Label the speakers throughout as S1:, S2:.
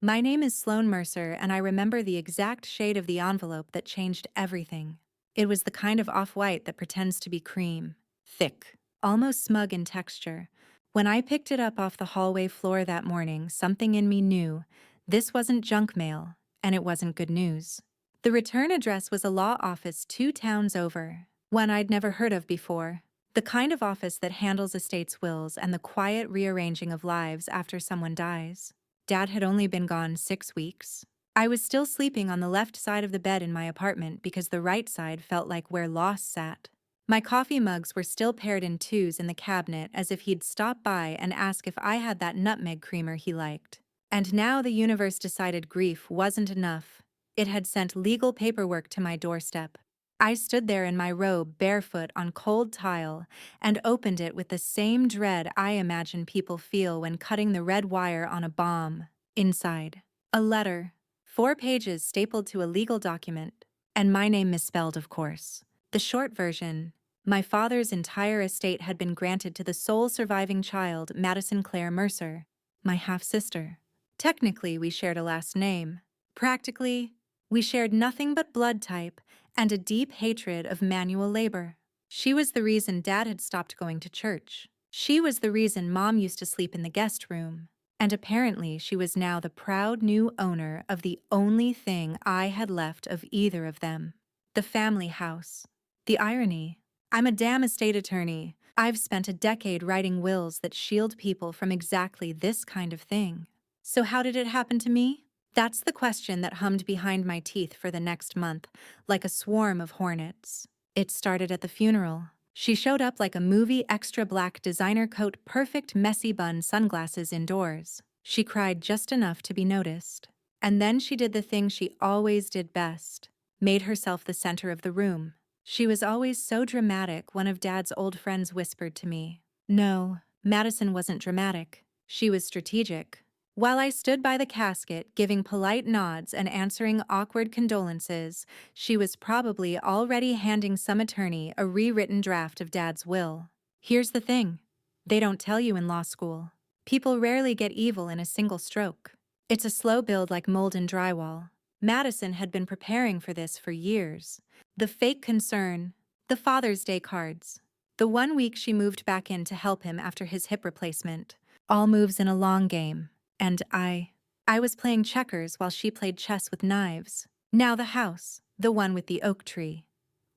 S1: My name is Sloane Mercer, and I remember the exact shade of the envelope that changed everything. It was the kind of off-white that pretends to be cream. Thick, almost smug in texture. When I picked it up off the hallway floor that morning, something in me knew this wasn't junk mail, and it wasn't good news. The return address was a law office 2 towns over, one I'd never heard of before. The kind of office that handles estates wills and the quiet rearranging of lives after someone dies. Dad had only been gone 6 weeks. I was still sleeping on the left side of the bed in my apartment because the right side felt like where loss sat. My coffee mugs were still paired in twos in the cabinet as if he'd stop by and ask if I had that nutmeg creamer he liked. And now the universe decided grief wasn't enough. It had sent legal paperwork to my doorstep. I stood there in my robe, barefoot on cold tile, and opened it with the same dread I imagine people feel when cutting the red wire on a bomb. Inside, a letter, 4 pages stapled to a legal document, and my name misspelled, of course. The short version: my father's entire estate had been granted to the sole surviving child, Madison Claire Mercer, my half-sister. Technically, we shared a last name. Practically, we shared nothing but blood type and a deep hatred of manual labor. She was the reason Dad had stopped going to church. She was the reason Mom used to sleep in the guest room. And apparently she was now the proud new owner of the only thing I had left of either of them: the family house. The irony: I'm a damn estate attorney. I've spent a decade writing wills that shield people from exactly this kind of thing. So how did it happen to me? That's the question that hummed behind my teeth for the next month, like a swarm of hornets. It started at the funeral. She showed up like a movie extra, black designer coat, perfect messy bun, sunglasses indoors. She cried just enough to be noticed. And then she did the thing she always did best: made herself the center of the room. She was always so dramatic, one of Dad's old friends whispered to me. No, Madison wasn't dramatic. She was strategic. While I stood by the casket, giving polite nods and answering awkward condolences, she was probably already handing some attorney a rewritten draft of Dad's will. Here's the thing: they don't tell you in law school. People rarely get evil in a single stroke. It's a slow build, like mold in drywall. Madison had been preparing for this for years. The fake concern, the Father's Day cards, the 1 week she moved back in to help him after his hip replacement. All moves in a long game. And I was playing checkers while she played chess with knives. Now the house, the one with the oak tree.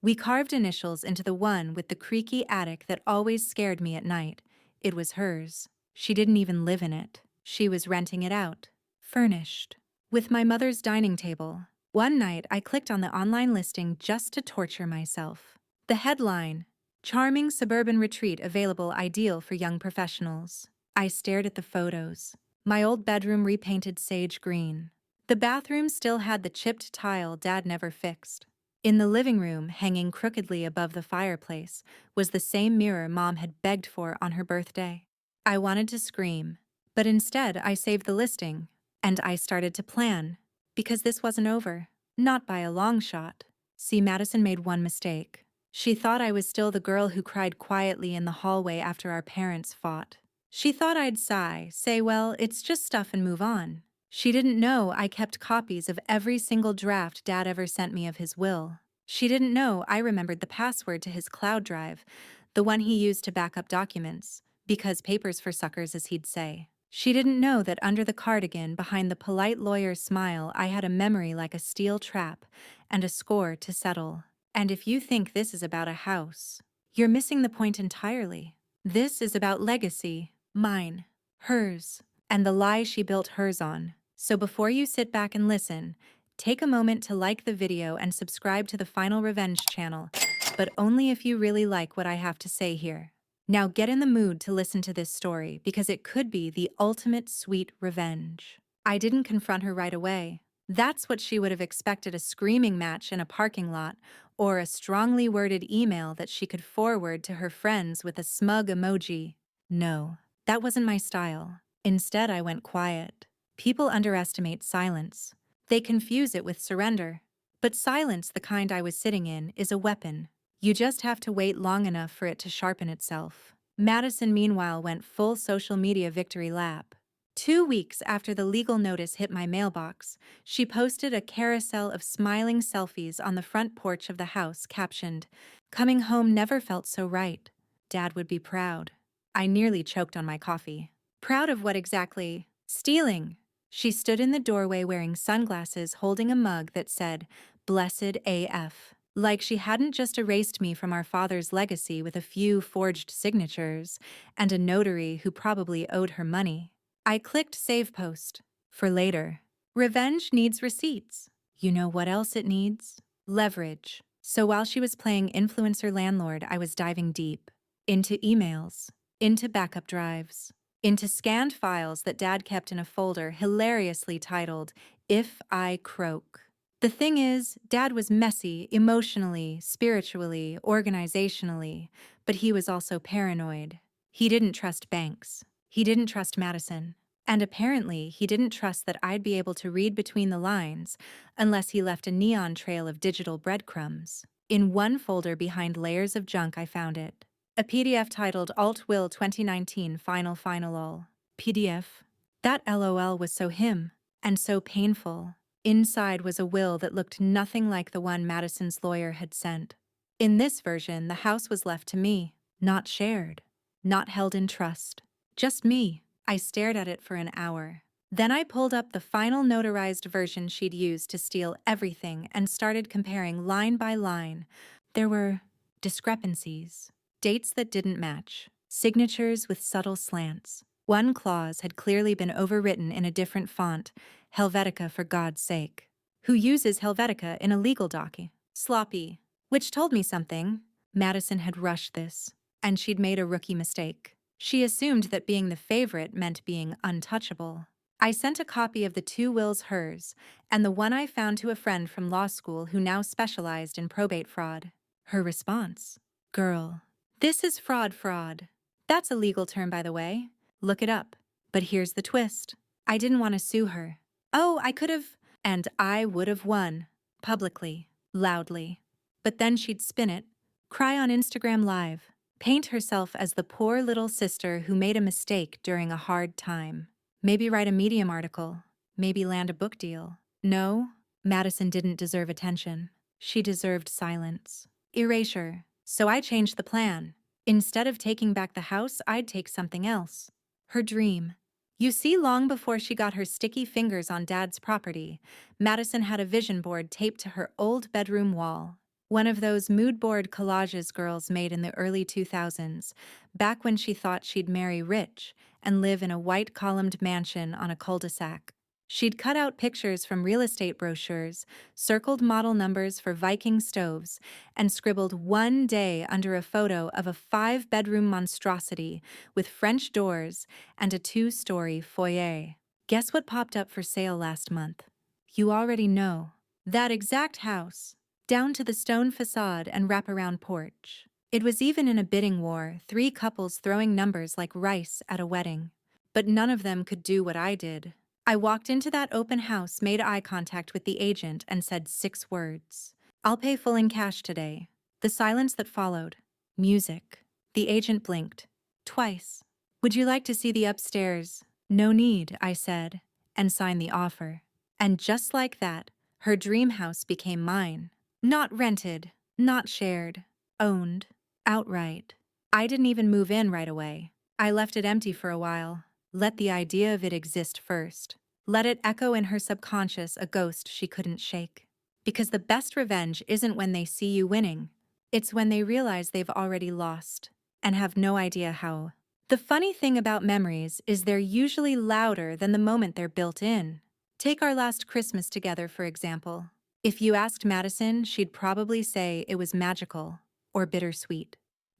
S1: We carved initials into the one with the creaky attic that always scared me at night. It was hers. She didn't even live in it. She was renting it out. Furnished. With my mother's dining table. One night I clicked on the online listing just to torture myself. The headline: charming suburban retreat available, ideal for young professionals. I stared at the photos. My old bedroom repainted sage green. The bathroom still had the chipped tile Dad never fixed. In the living room, hanging crookedly above the fireplace, was the same mirror Mom had begged for on her birthday. I wanted to scream, but instead I saved the listing, and I started to plan, because this wasn't over. Not by a long shot. See, Madison made one mistake. She thought I was still the girl who cried quietly in the hallway after our parents fought. She thought I'd sigh, say, well, it's just stuff, and move on. She didn't know I kept copies of every single draft Dad ever sent me of his will. She didn't know I remembered the password to his cloud drive, the one he used to back up documents, because papers for suckers, as he'd say. She didn't know that under the cardigan, behind the polite lawyer's smile, I had a memory like a steel trap and a score to settle. And if you think this is about a house, you're missing the point entirely. This is about legacy. Mine, hers, and the lie she built hers on. So before you sit back and listen, take a moment to like the video and subscribe to the Final Revenge channel, but only if you really like what I have to say here. Now get in the mood to listen to this story, because it could be the ultimate sweet revenge. I didn't confront her right away. That's what she would have expected: a screaming match in a parking lot, or a strongly worded email that she could forward to her friends with a smug emoji. No. That wasn't my style. Instead, I went quiet. People underestimate silence. They confuse it with surrender. But silence, the kind I was sitting in, is a weapon. You just have to wait long enough for it to sharpen itself. Madison, meanwhile, went full social media victory lap. 2 weeks after the legal notice hit my mailbox, she posted a carousel of smiling selfies on the front porch of the house captioned, "Coming home never felt so right. Dad would be proud." I nearly choked on my coffee. Proud of what exactly? Stealing. She stood in the doorway wearing sunglasses, holding a mug that said, "Blessed AF." Like she hadn't just erased me from our father's legacy with a few forged signatures and a notary who probably owed her money. I clicked Save Post. For later. Revenge needs receipts. You know what else it needs? Leverage. So while she was playing influencer landlord, I was diving deep. Into emails. Into backup drives. Into scanned files that Dad kept in a folder hilariously titled, "If I Croak." The thing is, Dad was messy emotionally, spiritually, organizationally, but he was also paranoid. He didn't trust banks. He didn't trust Madison. And apparently, he didn't trust that I'd be able to read between the lines unless he left a neon trail of digital breadcrumbs. In one folder behind layers of junk, I found it. A PDF titled Alt Will 2019 Final All. PDF. That LOL was so him, and so painful. Inside was a will that looked nothing like the one Madison's lawyer had sent. In this version, the house was left to me, not shared, not held in trust. Just me. I stared at it for an hour. Then I pulled up the final notarized version she'd used to steal everything and started comparing line by line. There were discrepancies, dates that didn't match, signatures with subtle slants. One clause had clearly been overwritten in a different font, Helvetica for God's sake. Who uses Helvetica in a legal document? Sloppy. Which told me something. Madison had rushed this, and she'd made a rookie mistake. She assumed that being the favorite meant being untouchable. I sent a copy of the two wills hers, and the one I found to a friend from law school who now specialized in probate fraud. Her response: "Girl, this is fraud. That's a legal term, by the way. Look it up." But here's the twist. I didn't want to sue her. Oh, I could have, and I would have won. Publicly, loudly. But then she'd spin it, cry on Instagram Live, paint herself as the poor little sister who made a mistake during a hard time. Maybe write a Medium article. Maybe land a book deal. No, Madison didn't deserve attention. She deserved silence. Erasure. So I changed the plan. Instead of taking back the house, I'd take something else. Her dream. You see, long before she got her sticky fingers on Dad's property, Madison had a vision board taped to her old bedroom wall. One of those mood board collages girls made in the early 2000s, back when she thought she'd marry rich and live in a white-columned mansion on a cul-de-sac. She'd cut out pictures from real estate brochures, circled model numbers for Viking stoves, and scribbled "one day" under a photo of a 5-bedroom monstrosity with French doors and a 2-story foyer. Guess what popped up for sale last month? You already know. That exact house. Down to the stone facade and wraparound porch. It was even in a bidding war, 3 couples throwing numbers like rice at a wedding. But none of them could do what I did. I walked into that open house, made eye contact with the agent, and said 6 words. "I'll pay full in cash today." The silence that followed. Music. The agent blinked. Twice. "Would you like to see the upstairs?" "No need," I said, and signed the offer. And just like that, her dream house became mine. Not rented, not shared, owned, outright. I didn't even move in right away. I left it empty for a while. Let the idea of it exist first. Let it echo in her subconscious, a ghost she couldn't shake. Because the best revenge isn't when they see you winning. It's when they realize they've already lost and have no idea how. The funny thing about memories is they're usually louder than the moment they're built in. Take our last Christmas together, for example. If you asked Madison, she'd probably say it was magical or bittersweet.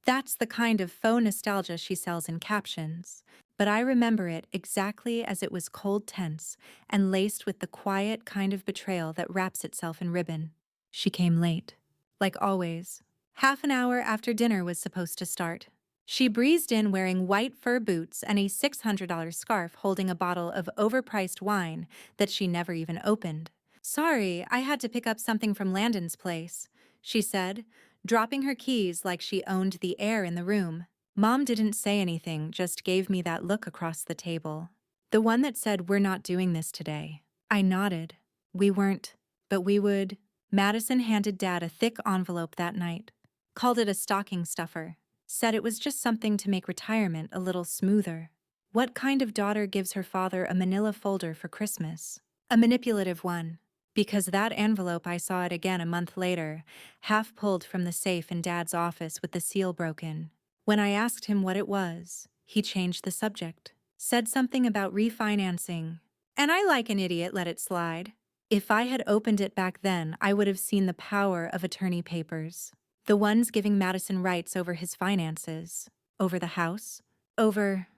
S1: That's the kind of faux nostalgia she sells in captions. But I remember it exactly as it was, cold, tense, and laced with the quiet kind of betrayal that wraps itself in ribbon. She came late. Like always. Half an hour after dinner was supposed to start. She breezed in wearing white fur boots and a $600 scarf, holding a bottle of overpriced wine that she never even opened. "Sorry, I had to pick up something from Landon's place," she said, dropping her keys like she owned the air in the room. Mom didn't say anything, just gave me that look across the table. The one that said, "We're not doing this today." I nodded. We weren't, but we would. Madison handed Dad a thick envelope that night, called it a stocking stuffer, said it was just something to make retirement a little smoother. What kind of daughter gives her father a manila folder for Christmas? A manipulative one. Because that envelope, I saw it again a month later, half pulled from the safe in Dad's office with the seal broken. When I asked him what it was, he changed the subject, said something about refinancing. And I, like an idiot, let it slide. If I had opened it back then, I would have seen the power of attorney papers. The ones giving Madison rights over his finances, over the house, over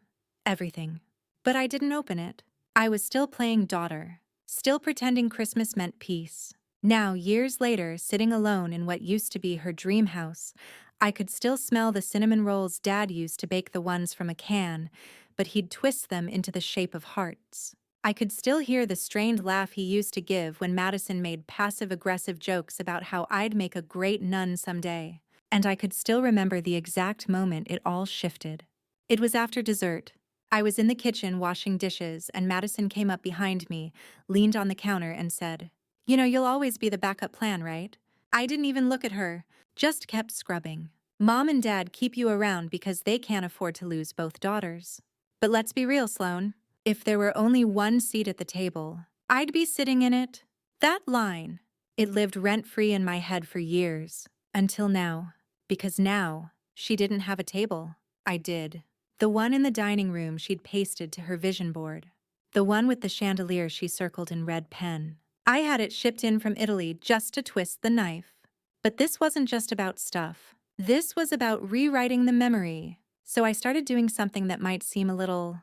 S1: everything. But I didn't open it. I was still playing daughter, still pretending Christmas meant peace. Now, years later, sitting alone in what used to be her dream house, I could still smell the cinnamon rolls Dad used to bake, the ones from a can, but he'd twist them into the shape of hearts. I could still hear the strained laugh he used to give when Madison made passive-aggressive jokes about how I'd make a great nun someday. And I could still remember the exact moment it all shifted. It was after dessert. I was in the kitchen washing dishes, and Madison came up behind me, leaned on the counter, and said, "You know, you'll always be the backup plan, right?" I didn't even look at her, just kept scrubbing. "Mom and Dad keep you around because they can't afford to lose both daughters. But let's be real, Sloane. If there were only one seat at the table, I'd be sitting in it." That line, it lived rent-free in my head for years, until now. Because now, she didn't have a table. I did. The one in the dining room she'd pasted to her vision board. The one with the chandelier she circled in red pen. I had it shipped in from Italy just to twist the knife. But this wasn't just about stuff. This was about rewriting the memory. So I started doing something that might seem a little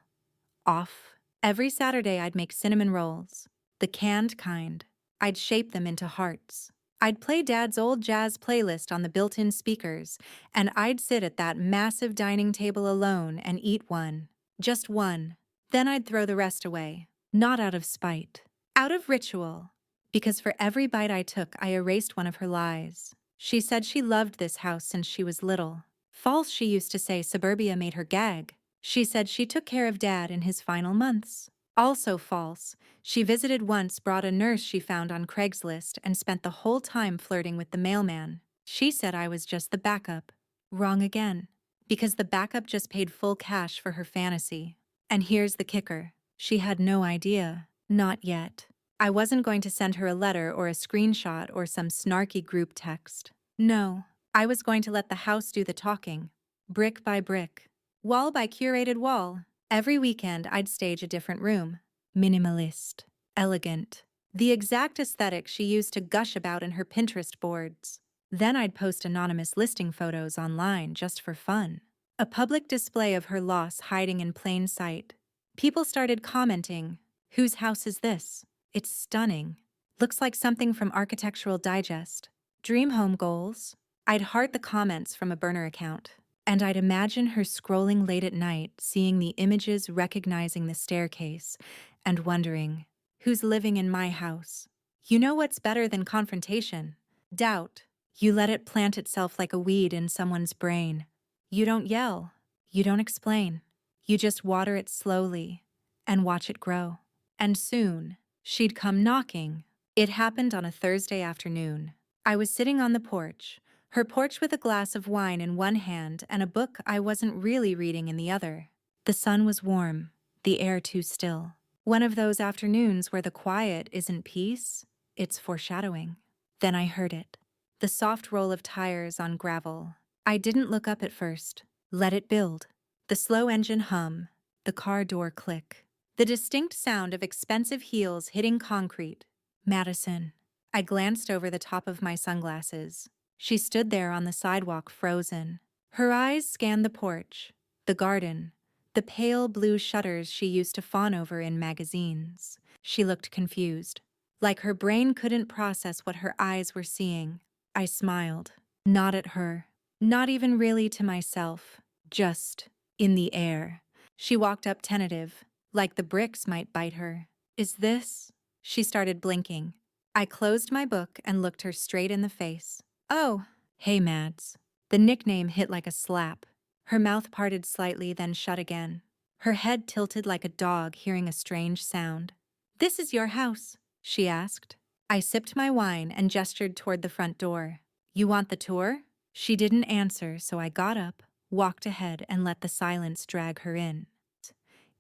S1: off. Every Saturday I'd make cinnamon rolls, the canned kind. I'd shape them into hearts. I'd play Dad's old jazz playlist on the built-in speakers, and I'd sit at that massive dining table alone and eat one. Just one. Then I'd throw the rest away. Not out of spite. Out of ritual. Because for every bite I took, I erased one of her lies. She said she loved this house since she was little. False, she used to say suburbia made her gag. She said she took care of Dad in his final months. Also false. She visited once, brought a nurse she found on Craigslist, and spent the whole time flirting with the mailman. She said I was just the backup. Wrong again. Because the backup just paid full cash for her fantasy. And here's the kicker. She had no idea. Not yet. I wasn't going to send her a letter or a screenshot or some snarky group text. No. I was going to let the house do the talking. Brick by brick. Wall by curated wall. Every weekend I'd stage a different room. Minimalist. Elegant. The exact aesthetic she used to gush about in her Pinterest boards. Then I'd post anonymous listing photos online just for fun. A public display of her loss hiding in plain sight. People started commenting, "Whose house is this? It's stunning. Looks like something from Architectural Digest. Dream home goals." I'd heart the comments from a burner account. And I'd imagine her scrolling late at night, seeing the images, recognizing the staircase, and wondering, who's living in my house? You know what's better than confrontation? Doubt. You let it plant itself like a weed in someone's brain. You don't yell. You don't explain. You just water it slowly and watch it grow. And soon, she'd come knocking. It happened on a Thursday afternoon. I was sitting on the porch, her porch, with a glass of wine in one hand and a book I wasn't really reading in the other. The sun was warm, the air too still. One of those afternoons where the quiet isn't peace, it's foreshadowing. Then I heard it. The soft roll of tires on gravel. I didn't look up at first. Let it build. The slow engine hum, the car door click. The distinct sound of expensive heels hitting concrete. Madison. I glanced over the top of my sunglasses. She stood there on the sidewalk, frozen. Her eyes scanned the porch, the garden, the pale blue shutters she used to fawn over in magazines. She looked confused, like her brain couldn't process what her eyes were seeing. I smiled. Not at her. Not even really to myself. Just in the air. She walked up, tentative, like the bricks might bite her. "Is this?" She started blinking. I closed my book and looked her straight in the face. "Oh, hey, Mads." The nickname hit like a slap. Her mouth parted slightly, then shut again. her head tilted like a dog hearing a strange sound. "This is your house?" she asked. I sipped my wine and gestured toward the front door. "You want the tour?" She didn't answer, so I got up, walked ahead, and let the silence drag her in.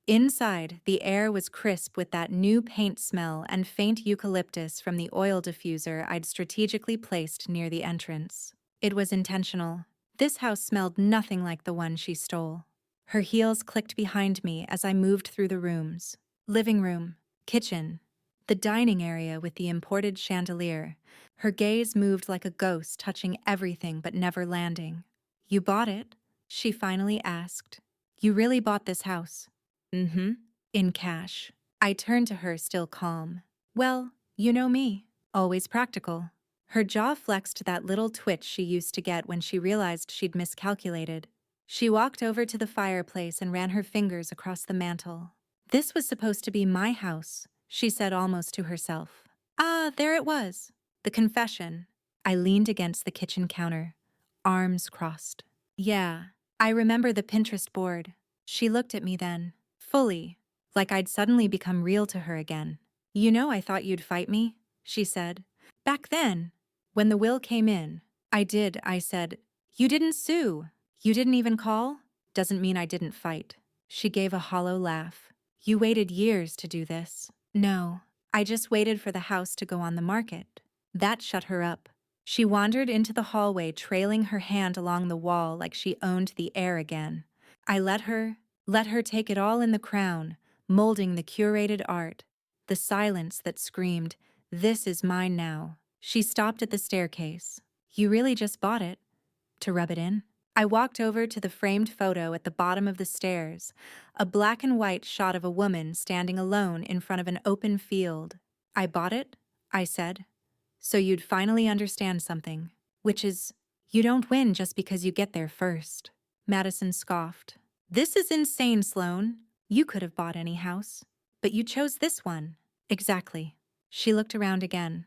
S1: Inside, the air was crisp with that new paint smell and faint eucalyptus from the oil diffuser I'd strategically placed near the entrance. It was intentional. This house smelled nothing like the one she stole. Her heels clicked behind me as I moved through the rooms. Living room, kitchen, the dining area with the imported chandelier. Her gaze moved like a ghost, touching everything but never landing. "You bought it?" she finally asked. "You really bought this house?" "Mm-hmm." "In cash." I turned to her, still calm. "Well, you know me. Always practical." Her jaw flexed that little twitch she used to get when she realized she'd miscalculated. She walked over to the fireplace and ran her fingers across the mantel. "This was supposed to be my house," she said almost to herself. Ah, there it was. The confession. I leaned against the kitchen counter, arms crossed. "Yeah, I remember the Pinterest board." She looked at me then, fully, like I'd suddenly become real to her again. "You know, I thought you'd fight me," she said. "Back then, when the will came in." "I did," I said. "You didn't sue. You didn't even call?" "Doesn't mean I didn't fight." She gave a hollow laugh. "You waited years to do this." "No, I just waited for the house to go on the market." That shut her up. She wandered into the hallway, trailing her hand along the wall like she owned the air again. I let her take it all in the crown, molding the curated art, the silence that screamed, "This is mine now." She stopped at the staircase. "You really just bought it? To rub it in?" I walked over to the framed photo at the bottom of the stairs, a black and white shot of a woman standing alone in front of an open field. "I bought it," I said, "so you'd finally understand something, which is, you don't win just because you get there first." Madison scoffed. "This is insane, Sloane. You could have bought any house, but you chose this one." "Exactly." She looked around again,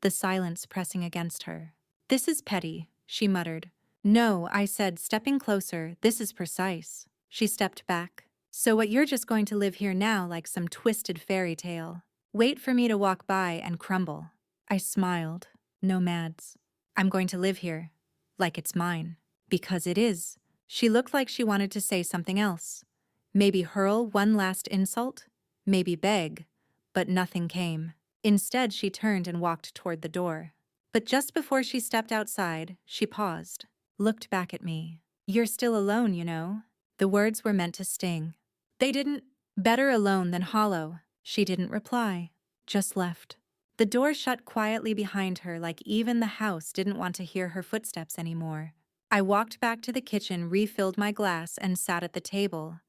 S1: the silence pressing against her. "This is petty," she muttered. "No," I said, stepping closer, "this is precise." She stepped back. "So what, you're just going to live here now like some twisted fairy tale? Wait for me to walk by and crumble." I smiled. "Nomads. I'm going to live here. Like it's mine. Because it is." She looked like she wanted to say something else. Maybe hurl one last insult? Maybe beg. But nothing came. Instead, she turned and walked toward the door. But just before she stepped outside, she paused, looked back at me. "You're still alone, you know." The words were meant to sting. They didn't. "Better alone than hollow." She didn't reply, just left. The door shut quietly behind her, like even the house didn't want to hear her footsteps anymore. I walked back to the kitchen, refilled my glass, and sat at the table.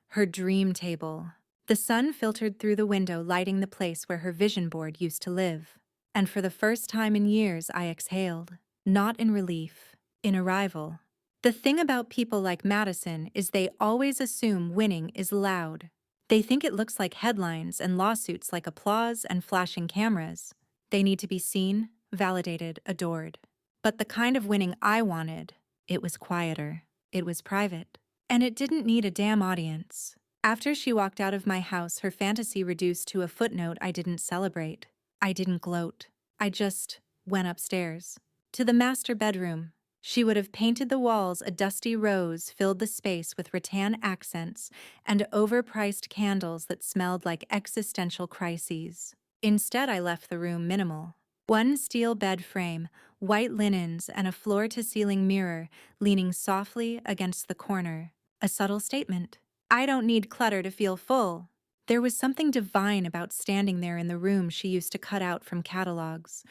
S1: Her dream table. The sun filtered through the window, lighting the place where her vision board used to live. And for the first time in years, I exhaled. Not in relief, in arrival. The thing about people like Madison is they always assume winning is loud. They think it looks like headlines and lawsuits, like applause and flashing cameras. They need to be seen, validated, adored. But the kind of winning I wanted, it was quieter. It was private. And it didn't need a damn audience. After she walked out of my house, her fantasy reduced to a footnote I didn't celebrate. I didn't gloat. I just went upstairs. To the master bedroom. She would have painted the walls a dusty rose, filled the space with rattan accents, and overpriced candles that smelled like existential crises. Instead, I left the room minimal. One steel bed frame, white linens, and a floor-to-ceiling mirror leaning softly against the corner. A subtle statement. I don't need clutter to feel full. There was something divine about standing there in the room she used to cut out from catalogs,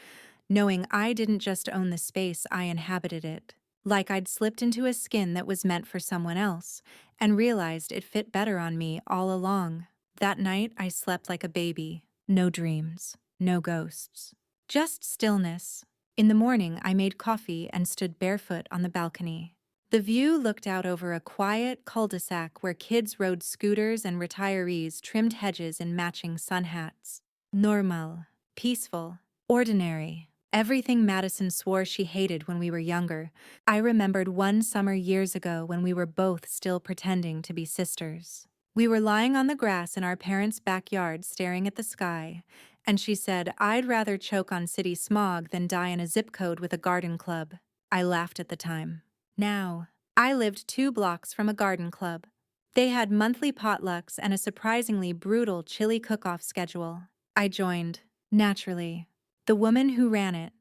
S1: knowing I didn't just own the space, I inhabited it. Like I'd slipped into a skin that was meant for someone else, and realized it fit better on me all along. That night, I slept like a baby. No dreams, no ghosts. Just stillness. In the morning, I made coffee and stood barefoot on the balcony. The view looked out over a quiet cul-de-sac where kids rode scooters and retirees trimmed hedges in matching sun hats. Normal, peaceful, ordinary. Everything Madison swore she hated when we were younger. I remembered one summer years ago when we were both still pretending to be sisters. We were lying on the grass in our parents' backyard staring at the sky, and she said, "I'd rather choke on city smog than die in a zip code with a garden club." I laughed at the time. Now, I lived 2 blocks from a garden club. They had monthly potlucks and a surprisingly brutal chili cook-off schedule. I joined, naturally. The woman who ran it,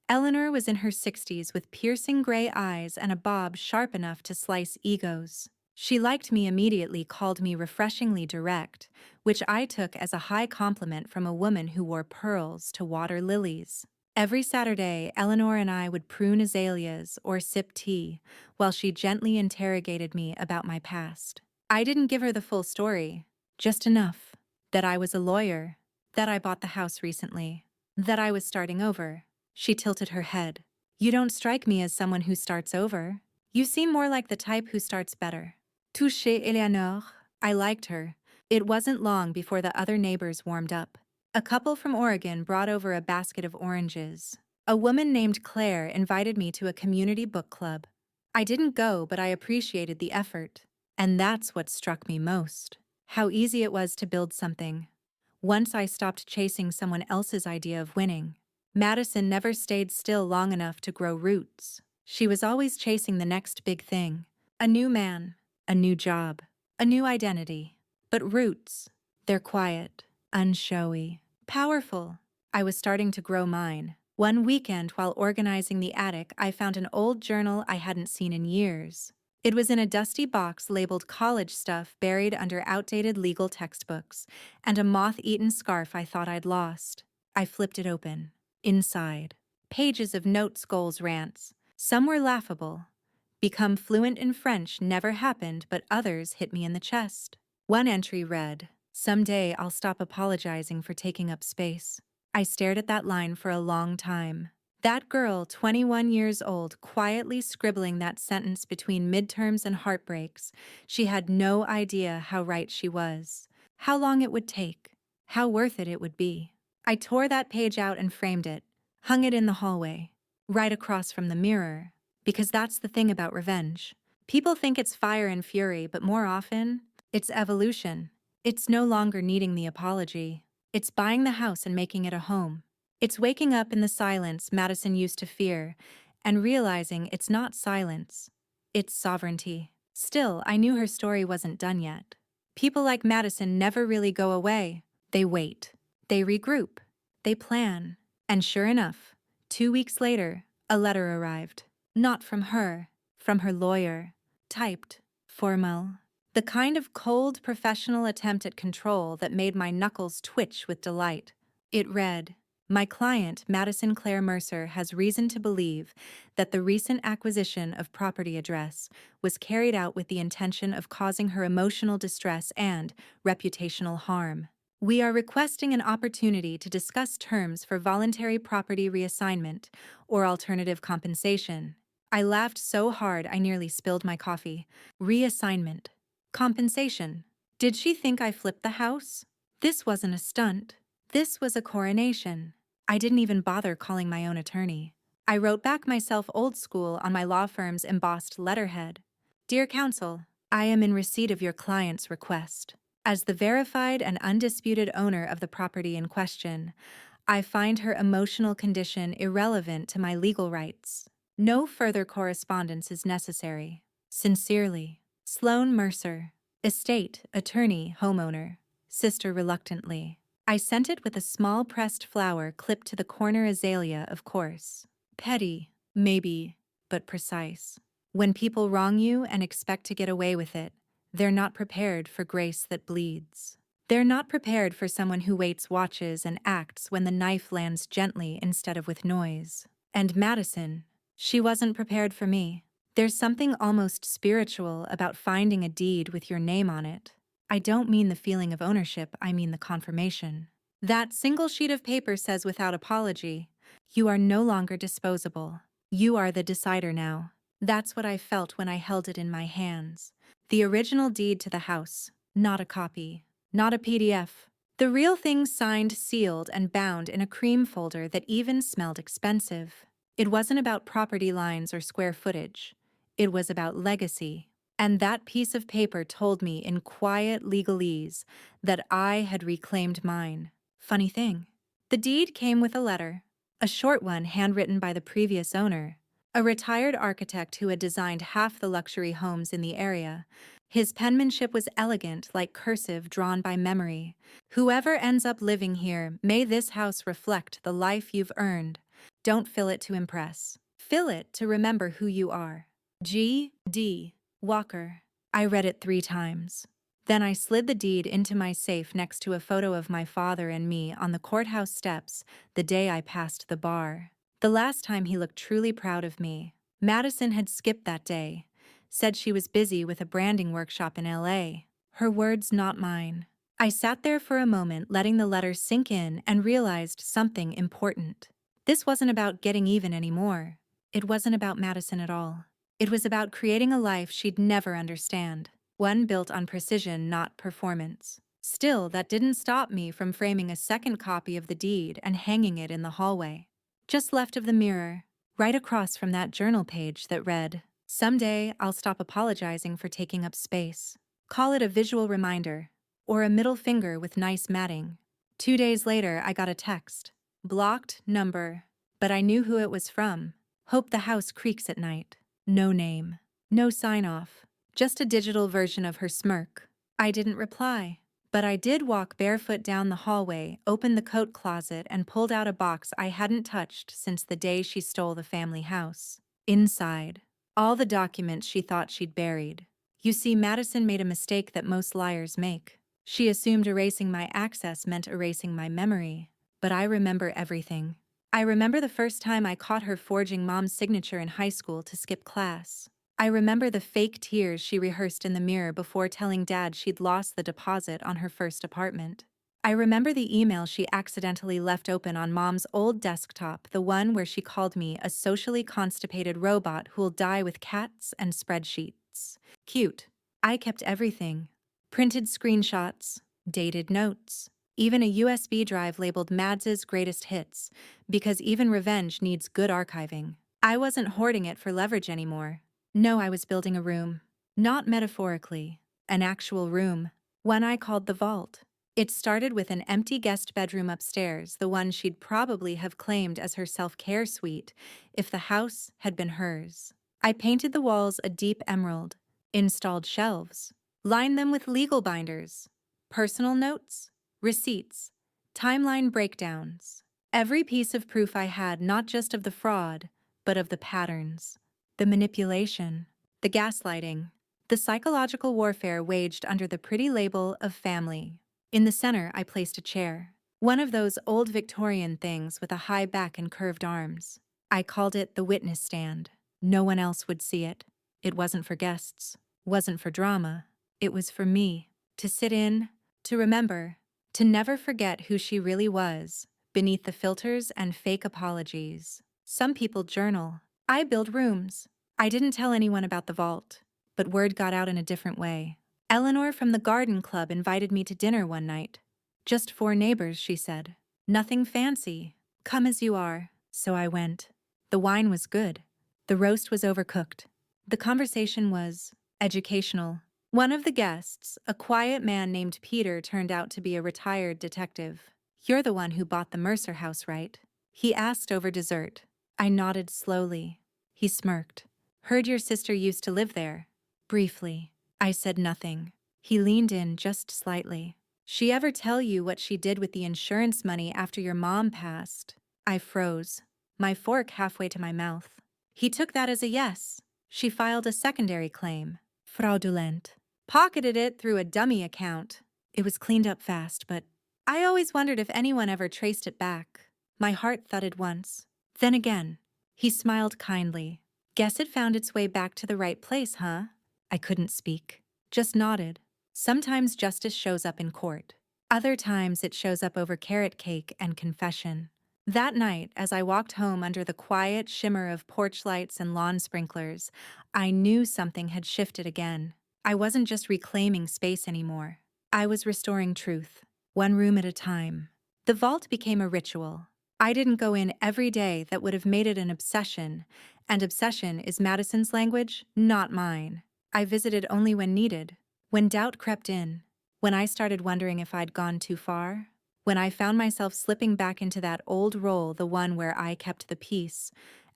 S1: Eleanor, was in her 60s with piercing gray eyes and a bob sharp enough to slice egos. She liked me immediately, called me refreshingly direct, which I took as a high compliment from a woman who wore pearls to water lilies. Every Saturday, Eleanor and I would prune azaleas or sip tea while she gently interrogated me about my past. I didn't give her the full story, just enough. That I was a lawyer, that I bought the house recently, that I was starting over. She tilted her head. "You don't strike me as someone who starts over. You seem more like the type who starts better." Touché, Eleanor. I liked her. It wasn't long before the other neighbors warmed up. A couple from Oregon brought over a basket of oranges. A woman named Claire invited me to a community book club. I didn't go, but I appreciated the effort. And that's what struck me most. How easy it was to build something. Once I stopped chasing someone else's idea of winning. Madison never stayed still long enough to grow roots. She was always chasing the next big thing. A new man, a new job, a new identity. But roots, they're quiet, unshowy, powerful. I was starting to grow mine. One weekend while organizing the attic, I found an old journal I hadn't seen in years. It was in a dusty box labeled college stuff buried under outdated legal textbooks, and a moth-eaten scarf I thought I'd lost. I flipped it open. Inside, pages of notes, goals, rants. Some were laughable. Become fluent in French never happened, but others hit me in the chest. One entry read, "Someday I'll stop apologizing for taking up space." I stared at that line for a long time. That girl, 21 years old, quietly scribbling that sentence between midterms and heartbreaks, she had no idea how right she was, how long it would take, how worth it would be. I tore that page out and framed it, hung it in the hallway, right across from the mirror, because that's the thing about revenge. People think it's fire and fury, but more often, it's evolution. It's no longer needing the apology. It's buying the house and making it a home. It's waking up in the silence Madison used to fear and realizing it's not silence, it's sovereignty. Still, I knew her story wasn't done yet. People like Madison never really go away. They wait. They regroup. They plan. And sure enough, 2 weeks later, a letter arrived. Not from her lawyer. Typed, formal. The kind of cold, professional attempt at control that made my knuckles twitch with delight. It read, "My client, Madison Claire Mercer, has reason to believe that the recent acquisition of property address was carried out with the intention of causing her emotional distress and reputational harm. We are requesting an opportunity to discuss terms for voluntary property reassignment or alternative compensation." I laughed so hard I nearly spilled my coffee. Reassignment. Compensation. Did she think I flipped the house? This wasn't a stunt. This was a coronation. I didn't even bother calling my own attorney. I wrote back myself old school on my law firm's embossed letterhead. "Dear counsel, I am in receipt of your client's request. As the verified and undisputed owner of the property in question, I find her emotional condition irrelevant to my legal rights. No further correspondence is necessary. Sincerely, Sloane Mercer, estate, attorney, homeowner." Sister reluctantly. I sent it with a small pressed flower clipped to the corner azalea, of course. Petty, maybe, but precise. When people wrong you and expect to get away with it, they're not prepared for grace that bleeds. They're not prepared for someone who waits, watches, and acts when the knife lands gently instead of with noise. And Madison, she wasn't prepared for me. There's something almost spiritual about finding a deed with your name on it. I don't mean the feeling of ownership, I mean the confirmation. That single sheet of paper says without apology, "You are no longer disposable. You are the decider now." That's what I felt when I held it in my hands. The original deed to the house, not a copy, not a PDF. The real thing, signed, sealed, and bound in a cream folder that even smelled expensive. It wasn't about property lines or square footage. It was about legacy. And that piece of paper told me in quiet legalese that I had reclaimed mine. Funny thing. The deed came with a letter, a short one handwritten by the previous owner, a retired architect who had designed half the luxury homes in the area. His penmanship was elegant, like cursive drawn by memory. Whoever ends up living here, may this house reflect the life you've earned. Don't fill it to impress. Fill it to remember who you are. G. D. Walker. I read it 3 times. Then I slid the deed into my safe next to a photo of my father and me on the courthouse steps the day I passed the bar. The last time he looked truly proud of me. Madison had skipped that day, said she was busy with a branding workshop in LA. Her words, not mine. I sat there for a moment, letting the letter sink in, and realized something important. This wasn't about getting even anymore. It wasn't about Madison at all. It was about creating a life she'd never understand, one built on precision, not performance. Still, that didn't stop me from framing a second copy of the deed and hanging it in the hallway, just left of the mirror, right across from that journal page that read, "Someday I'll stop apologizing for taking up space." Call it a visual reminder, or a middle finger with nice matting. 2 days later, I got a text. Blocked number, but I knew who it was from. Hope the house creaks at night. No name. No sign-off. Just a digital version of her smirk. I didn't reply, but I did walk barefoot down the hallway, opened the coat closet, and pulled out a box I hadn't touched since the day she stole the family house. Inside, all the documents she thought she'd buried. You see, Madison made a mistake that most liars make. She assumed erasing my access meant erasing my memory, but I remember everything. I remember the first time I caught her forging Mom's signature in high school to skip class. I remember the fake tears she rehearsed in the mirror before telling Dad she'd lost the deposit on her first apartment. I remember the email she accidentally left open on Mom's old desktop, the one where she called me a socially constipated robot who'll die with cats and spreadsheets. Cute. I kept everything. Printed screenshots, dated notes, even a USB drive labeled Mads's Greatest Hits, because even revenge needs good archiving. I wasn't hoarding it for leverage anymore. No, I was building a room. Not metaphorically. An actual room. One I called the vault. It started with an empty guest bedroom upstairs, the one she'd probably have claimed as her self-care suite if the house had been hers. I painted the walls a deep emerald, installed shelves, lined them with legal binders, personal notes, receipts, timeline breakdowns. Every piece of proof I had, not just of the fraud, but of the patterns, the manipulation, the gaslighting, the psychological warfare waged under the pretty label of family. In the center, I placed a chair, one of those old Victorian things with a high back and curved arms. I called it the witness stand. No one else would see it. It wasn't for guests, wasn't for drama. It was for me, to sit in, to remember, to never forget who she really was, beneath the filters and fake apologies. Some people journal. I build rooms. I didn't tell anyone about the vault, but word got out in a different way. Eleanor from the garden club invited me to dinner one night. Just 4 neighbors, she said. Nothing fancy. Come as you are. So I went. The wine was good. The roast was overcooked. The conversation was educational. One of the guests, a quiet man named Peter, turned out to be a retired detective. "You're the one who bought the Mercer house, right?" He asked over dessert. I nodded slowly. He smirked. "Heard your sister used to live there." Briefly. I said nothing. He leaned in just slightly. "She ever tell you what she did with the insurance money after your mom passed?" I froze, my fork halfway to my mouth. He took that as a yes. She filed a secondary claim. Fraudulent. Pocketed it through a dummy account. It was cleaned up fast, but I always wondered if anyone ever traced it back. My heart thudded once. Then again. He smiled kindly. "Guess it found its way back to the right place, huh?" I couldn't speak. Just nodded. Sometimes justice shows up in court. Other times it shows up over carrot cake and confession. That night, as I walked home under the quiet shimmer of porch lights and lawn sprinklers, I knew something had shifted again. I wasn't just reclaiming space anymore. I was restoring truth, one room at a time. The vault became a ritual. I didn't go in every day. That would have made it an obsession, and obsession is Madison's language, not mine. I visited only when needed, when doubt crept in, when I started wondering if I'd gone too far, when I found myself slipping back into that old role, the one where I kept the peace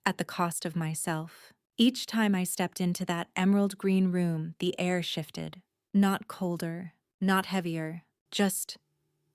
S1: at the cost of myself. Each time I stepped into that emerald green room, the air shifted. Not colder, not heavier, just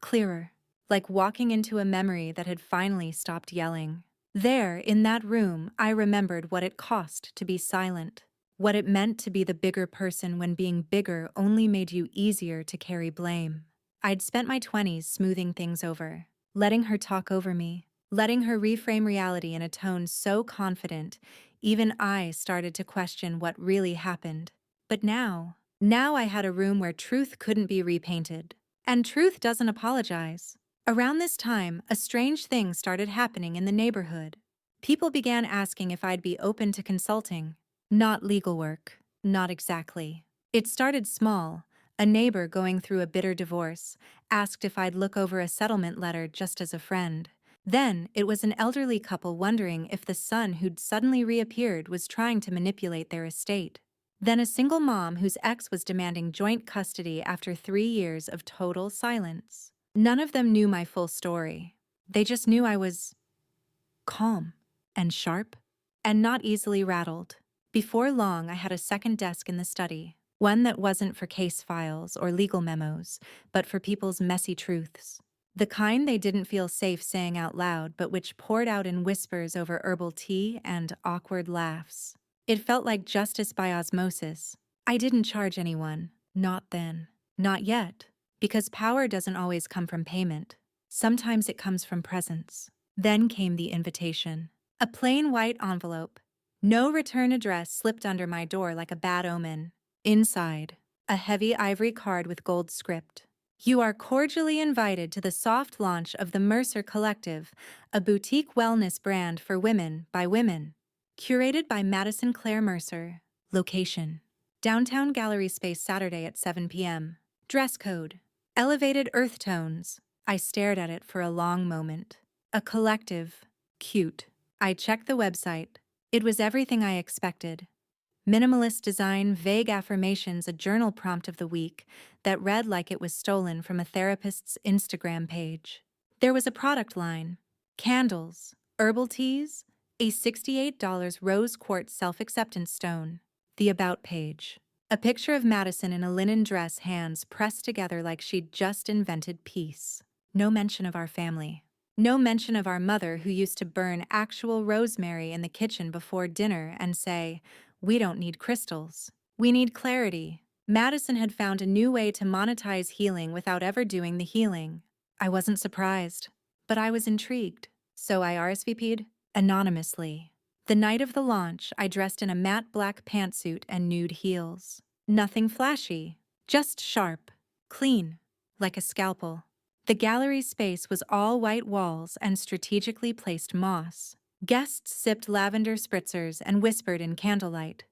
S1: clearer, like walking into a memory that had finally stopped yelling. There, in that room, I remembered what it cost to be silent, what it meant to be the bigger person when being bigger only made you easier to carry blame. I'd spent my 20s smoothing things over, letting her talk over me, letting her reframe reality in a tone so confident, even I started to question what really happened. But now I had a room where truth couldn't be repainted. And truth doesn't apologize. Around this time, a strange thing started happening in the neighborhood. People began asking if I'd be open to consulting. Not legal work. Not exactly. It started small. A neighbor going through a bitter divorce asked if I'd look over a settlement letter just as a friend. Then, it was an elderly couple wondering if the son who'd suddenly reappeared was trying to manipulate their estate. Then a single mom whose ex was demanding joint custody after 3 years of total silence. None of them knew my full story. They just knew I was calm and sharp and not easily rattled. Before long, I had a second desk in the study, one that wasn't for case files or legal memos, but for people's messy truths. The kind they didn't feel safe saying out loud, but which poured out in whispers over herbal tea and awkward laughs. It felt like justice by osmosis. I didn't charge anyone. Not then. Not yet. Because power doesn't always come from payment. Sometimes it comes from presence. Then came the invitation. A plain white envelope. No return address slipped under my door like a bad omen. Inside, a heavy ivory card with gold script. You are cordially invited to the soft launch of the Mercer Collective, a boutique wellness brand for women by women. Curated by Madison Claire Mercer. Location: downtown gallery space, Saturday at 7 p.m. Dress code: elevated earth tones. I stared at it for a long moment. A collective. Cute. I checked the website. It was everything I expected. Minimalist design, vague affirmations, a journal prompt of the week that read like it was stolen from a therapist's Instagram page. There was a product line: candles, herbal teas, a $68 rose quartz self-acceptance stone. The About page. A picture of Madison in a linen dress, hands pressed together like she'd just invented peace. No mention of our family. No mention of our mother, who used to burn actual rosemary in the kitchen before dinner and say, "We don't need crystals. We need clarity." Madison had found a new way to monetize healing without ever doing the healing. I wasn't surprised, but I was intrigued. So I RSVP'd anonymously. The night of the launch, I dressed in a matte black pantsuit and nude heels. Nothing flashy, just sharp, clean, like a scalpel. The gallery space was all white walls and strategically placed moss. Guests sipped lavender spritzers and whispered in candlelight.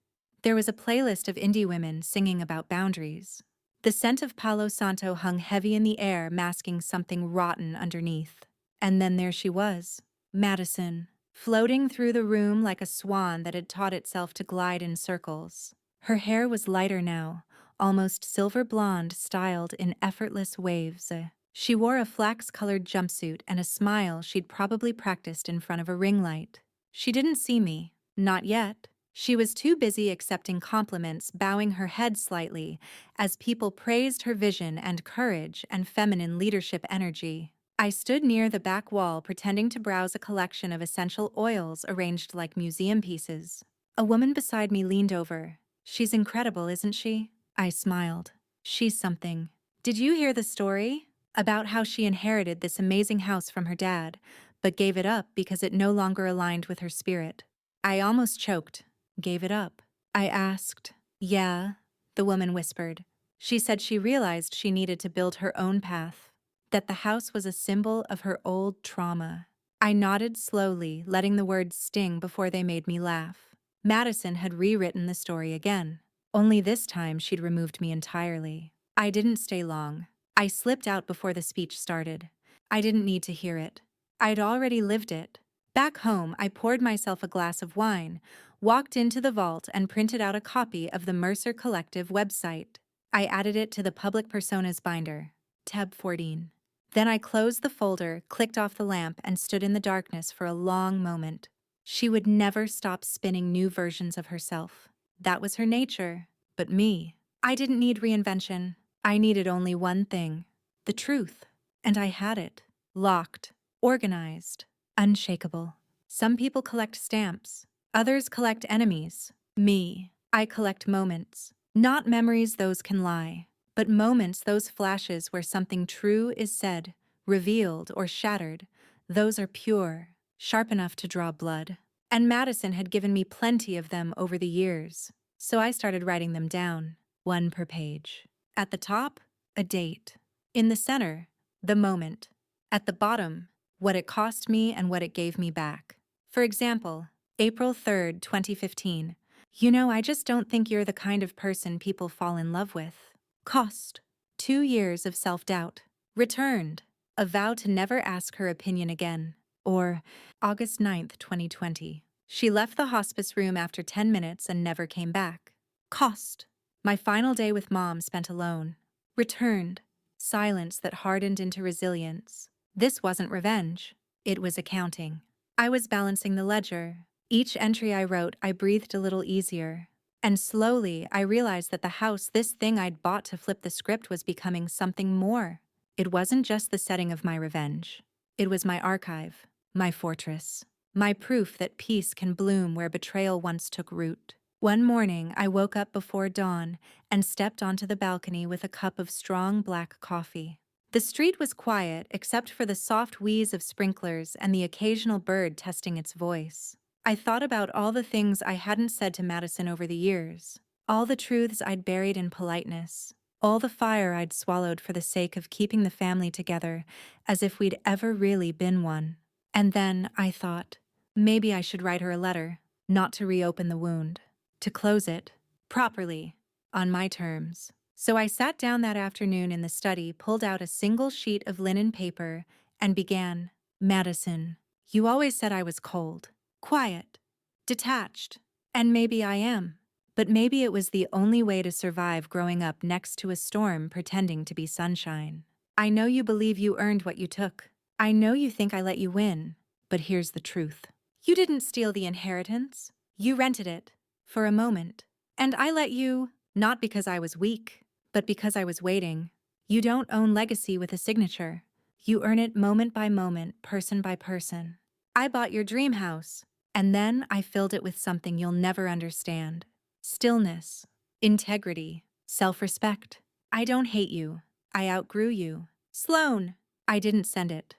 S1: There was a playlist of indie women singing about boundaries. The scent of Palo Santo hung heavy in the air, masking something rotten underneath. And then there she was, Madison, floating through the room like a swan that had taught itself to glide in circles. Her hair was lighter now, almost silver blonde, styled in effortless waves. She wore a flax-colored jumpsuit and a smile she'd probably practiced in front of a ring light. She didn't see me. Not yet. She was too busy accepting compliments, bowing her head slightly, as people praised her vision and courage and feminine leadership energy. I stood near the back wall, pretending to browse a collection of essential oils arranged like museum pieces. A woman beside me leaned over. "She's incredible, isn't she?" I smiled. "She's something. Did you hear the story? About how she inherited this amazing house from her dad, but gave it up because it no longer aligned with her spirit." I almost choked. Gave it up. I asked. "Yeah," the woman whispered. She said she realized she needed to build her own path, that the house was a symbol of her old trauma. I nodded slowly, letting the words sting before they made me laugh. Madison had rewritten the story again. Only this time she'd removed me entirely. I didn't stay long. I slipped out before the speech started. I didn't need to hear it. I'd already lived it. Back home, I poured myself a glass of wine, walked into the vault, and printed out a copy of the Mercer Collective website. I added it to the public personas binder, tab 14. Then I closed the folder, clicked off the lamp, and stood in the darkness for a long moment. She would never stop spinning new versions of herself. That was her nature. But me, I didn't need reinvention. I needed only one thing: the truth. And I had it. Locked, organized, unshakable. Some people collect stamps. Others collect enemies. Me, I collect moments. Not memories, those can lie. But moments, those flashes where something true is said, revealed, or shattered. Those are pure, sharp enough to draw blood. And Madison had given me plenty of them over the years. So I started writing them down, one per page. At the top, a date. In the center, the moment. At the bottom, what it cost me and what it gave me back. For example, April 3rd, 2015. You know, I just don't think you're the kind of person people fall in love with. Cost: 2 years of self-doubt. Returned: a vow to never ask her opinion again. Or August 9th, 2020. She left the hospice room after 10 minutes and never came back. Cost: my final day with Mom spent alone. Returned: silence that hardened into resilience. This wasn't revenge. It was accounting. I was balancing the ledger. Each entry I wrote, I breathed a little easier. And slowly, I realized that the house, this thing I'd bought to flip the script, was becoming something more. It wasn't just the setting of my revenge. It was my archive, my fortress, my proof that peace can bloom where betrayal once took root. One morning, I woke up before dawn and stepped onto the balcony with a cup of strong black coffee. The street was quiet except for the soft wheeze of sprinklers and the occasional bird testing its voice. I thought about all the things I hadn't said to Madison over the years, all the truths I'd buried in politeness, all the fire I'd swallowed for the sake of keeping the family together, as if we'd ever really been one. And then I thought, maybe I should write her a letter, not to reopen the wound, to close it, properly, on my terms. So I sat down that afternoon in the study, pulled out a single sheet of linen paper, and began. Madison, you always said I was cold, quiet, detached, and maybe I am. But maybe it was the only way to survive growing up next to a storm pretending to be sunshine. I know you believe you earned what you took. I know you think I let you win. But here's the truth. You didn't steal the inheritance. You rented it. For a moment. And I let you, not because I was weak, but because I was waiting. You don't own legacy with a signature. You earn it moment by moment, person by person. I bought your dream house, and then I filled it with something you'll never understand. Stillness, integrity, self-respect. I don't hate you. I outgrew you. Sloane, I didn't send it.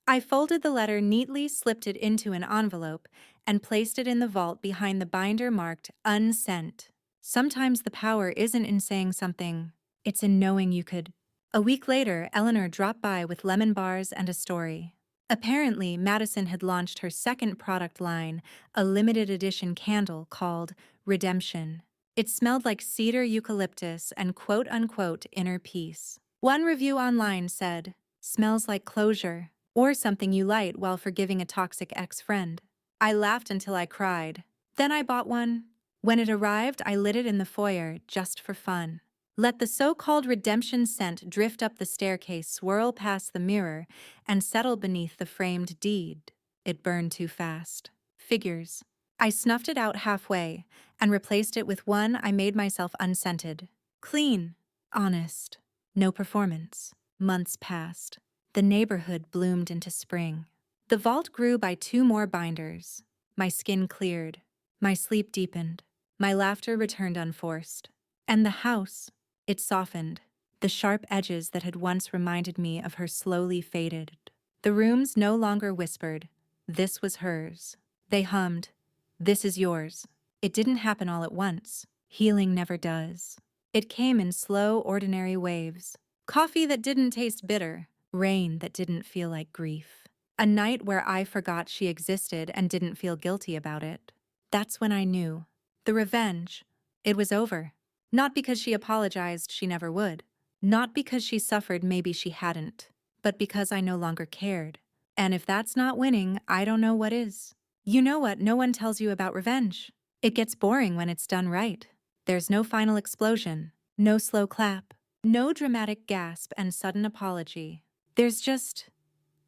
S1: I folded the letter neatly, slipped it into an envelope, and placed it in the vault behind the binder marked unsent. Sometimes the power isn't in saying something, it's in knowing you could. A week later, Eleanor dropped by with lemon bars and a story. Apparently, Madison had launched her second product line, a limited edition candle called Redemption. It smelled like cedar eucalyptus and quote-unquote inner peace. One review online said, "Smells like closure," or something you light while forgiving a toxic ex-friend. I laughed until I cried. Then I bought one. When it arrived, I lit it in the foyer just for fun. Let the so-called redemption scent drift up the staircase, swirl past the mirror, and settle beneath the framed deed. It burned too fast. Figures. I snuffed it out halfway and replaced it with one I made myself unscented. Clean. Honest. No performance. Months passed. The neighborhood bloomed into spring. The vault grew by 2 more binders. My skin cleared. My sleep deepened. My laughter returned unforced. And the house, it softened. The sharp edges that had once reminded me of her slowly faded. The rooms no longer whispered, "This was hers." They hummed, "This is yours." It didn't happen all at once. Healing never does. It came in slow, ordinary waves. Coffee that didn't taste bitter. Rain that didn't feel like grief. A night where I forgot she existed and didn't feel guilty about it. That's when I knew. The revenge. It was over. Not because she apologized, she never would. Not because she suffered, maybe she hadn't. But because I no longer cared. And if that's not winning, I don't know what is. You know what no one tells you about revenge? It gets boring when it's done right. There's no final explosion, no slow clap, no dramatic gasp and sudden apology. There's just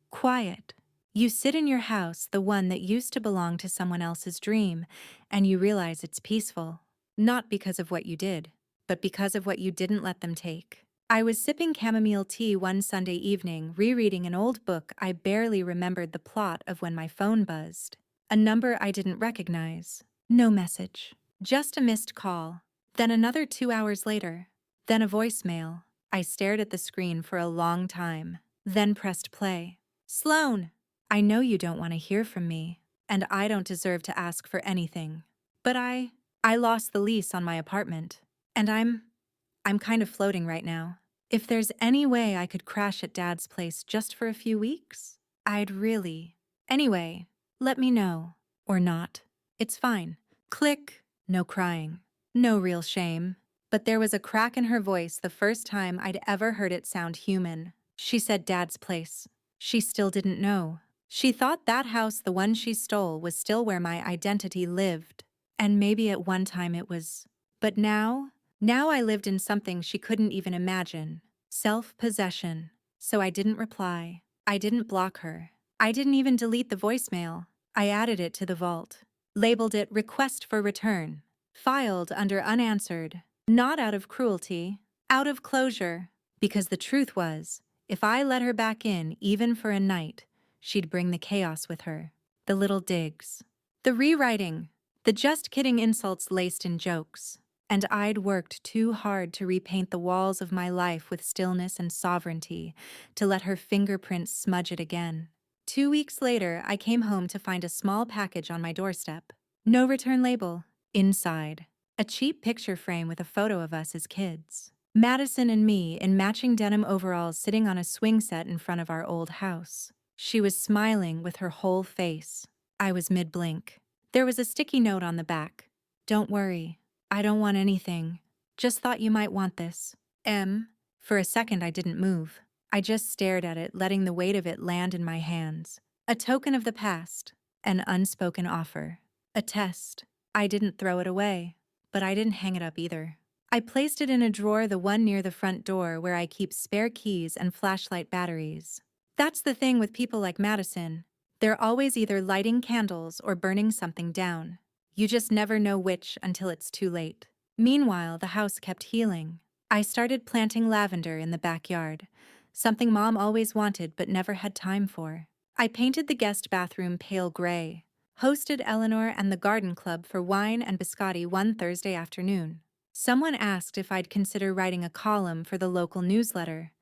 S1: quiet. You sit in your house, the one that used to belong to someone else's dream, and you realize it's peaceful. Not because of what you did, but because of what you didn't let them take. I was sipping chamomile tea one Sunday evening, rereading an old book I barely remembered the plot of when my phone buzzed. A number I didn't recognize. No message. Just a missed call. Then another 2 hours later. Then a voicemail. I stared at the screen for a long time. Then pressed play. Sloane, I know you don't want to hear from me, and I don't deserve to ask for anything. But I lost the lease on my apartment, and I'm kind of floating right now. If there's any way I could crash at Dad's place just for a few weeks, I'd really. Anyway, let me know. Or not. It's fine. Click. No crying. No real shame. But there was a crack in her voice the first time I'd ever heard it sound human. She said Dad's place. She still didn't know. She thought that house, the one she stole, was still where my identity lived. And maybe at one time it was. But now I lived in something she couldn't even imagine. Self-possession. So I didn't reply. I didn't block her. I didn't even delete the voicemail. I added it to the vault. Labeled it Request for Return. Filed under unanswered. Not out of cruelty. Out of closure. Because the truth was, if I let her back in, even for a night, she'd bring the chaos with her. The little digs. The rewriting. The just kidding insults laced in jokes. And I'd worked too hard to repaint the walls of my life with stillness and sovereignty, to let her fingerprints smudge it again. 2 weeks later, I came home to find a small package on my doorstep. No return label. Inside, a cheap picture frame with a photo of us as kids. Madison and me in matching denim overalls sitting on a swing set in front of our old house. She was smiling with her whole face. I was mid-blink. There was a sticky note on the back. Don't worry. I don't want anything. Just thought you might want this. M. For a second I didn't move. I just stared at it, letting the weight of it land in my hands. A token of the past. An unspoken offer. A test. I didn't throw it away. But I didn't hang it up either. I placed it in a drawer, the one near the front door where I keep spare keys and flashlight batteries. That's the thing with people like Madison. They're always either lighting candles or burning something down. You just never know which until it's too late. Meanwhile, the house kept healing. I started planting lavender in the backyard, something Mom always wanted but never had time for. I painted the guest bathroom pale gray, hosted Eleanor and the garden club for wine and biscotti one Thursday afternoon. Someone asked if I'd consider writing a column for the local newsletter,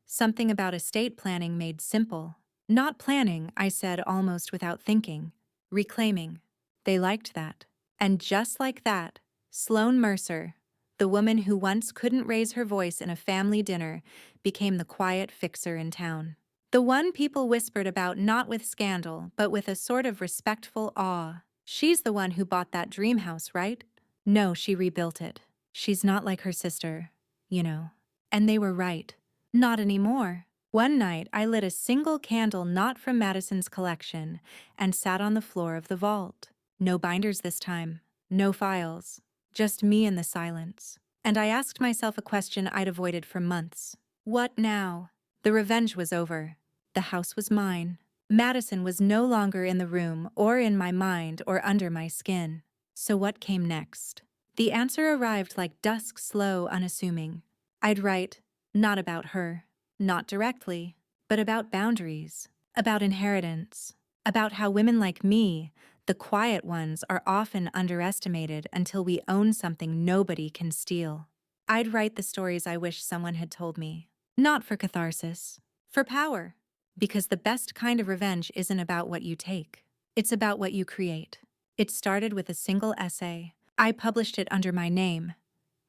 S1: something about estate planning made simple. Not planning, I said almost without thinking. Reclaiming. They liked that. And just like that, Sloane Mercer, the woman who once couldn't raise her voice in a family dinner, became the quiet fixer in town. The one people whispered about not with scandal, but with a sort of respectful awe. She's the one who bought that dream house, right? No, she rebuilt it. She's not like her sister, you know. And they were right. Not anymore. One night, I lit a single candle not from Madison's collection and sat on the floor of the vault. No binders this time. No files. Just me and the silence. And I asked myself a question I'd avoided for months. What now? The revenge was over. The house was mine. Madison was no longer in the room or in my mind or under my skin. So what came next? The answer arrived like dusk, slow, unassuming. I'd write, not about her, not directly, but about boundaries, about inheritance, about how women like me, the quiet ones, are often underestimated until we own something nobody can steal. I'd write the stories I wish someone had told me, not for catharsis, for power, because the best kind of revenge isn't about what you take, it's about what you create. It started with a single essay. I published it under my name,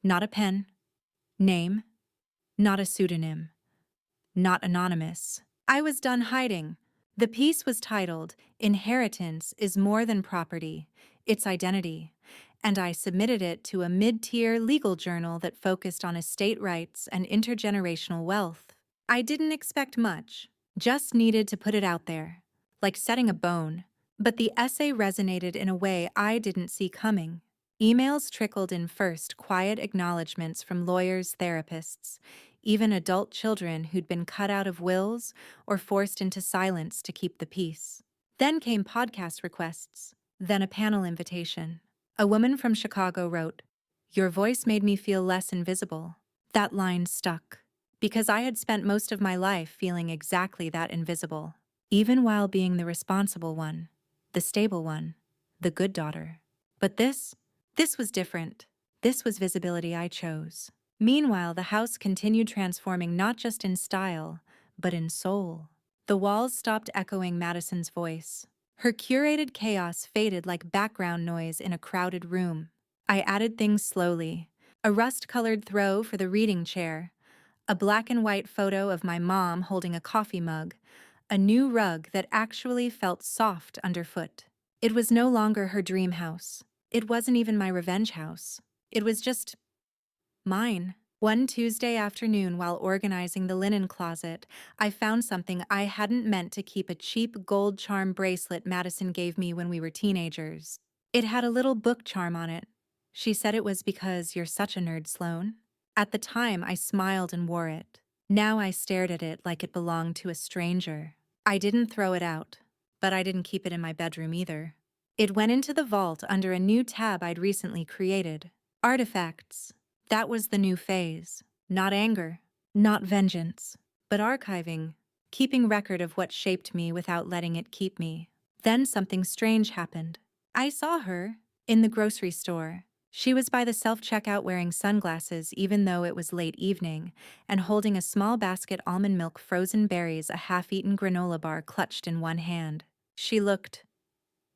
S1: not a pen, name, not a pseudonym, not anonymous. I was done hiding. The piece was titled, Inheritance is More Than Property, It's Identity, and I submitted it to a mid-tier legal journal that focused on estate rights and intergenerational wealth. I didn't expect much, just needed to put it out there. like setting a bone. But the essay resonated in a way I didn't see coming. Emails trickled in first, quiet acknowledgments from lawyers, therapists, even adult children who'd been cut out of wills or forced into silence to keep the peace. Then came podcast requests, then a panel invitation. A woman from Chicago wrote, "Your voice made me feel less invisible." That line stuck, because I had spent most of my life feeling exactly that invisible, even while being the responsible one, the stable one, the good daughter. But this was different. This was visibility I chose. Meanwhile, the house continued transforming not just in style, but in soul. The walls stopped echoing Madison's voice. Her curated chaos faded like background noise in a crowded room. I added things slowly. A rust-colored throw for the reading chair, a black and white photo of my mom holding a coffee mug, a new rug that actually felt soft underfoot. It was no longer her dream house. It wasn't even my revenge house. It was just mine. One Tuesday afternoon, while organizing the linen closet, I found something I hadn't meant to keep: a cheap gold charm bracelet Madison gave me when we were teenagers. It had a little book charm on it. She said it was because you're such a nerd, Sloane. At the time, I smiled and wore it. Now I stared at it like it belonged to a stranger. I didn't throw it out, but I didn't keep it in my bedroom either. It went into the vault under a new tab I'd recently created. Artifacts. That was the new phase. Not anger, not vengeance, but archiving, keeping record of what shaped me without letting it keep me. Then something strange happened. I saw her in the grocery store. She was by the self-checkout wearing sunglasses even though it was late evening, and holding a small basket almond milk, frozen berries, a half-eaten granola bar clutched in one hand. She looked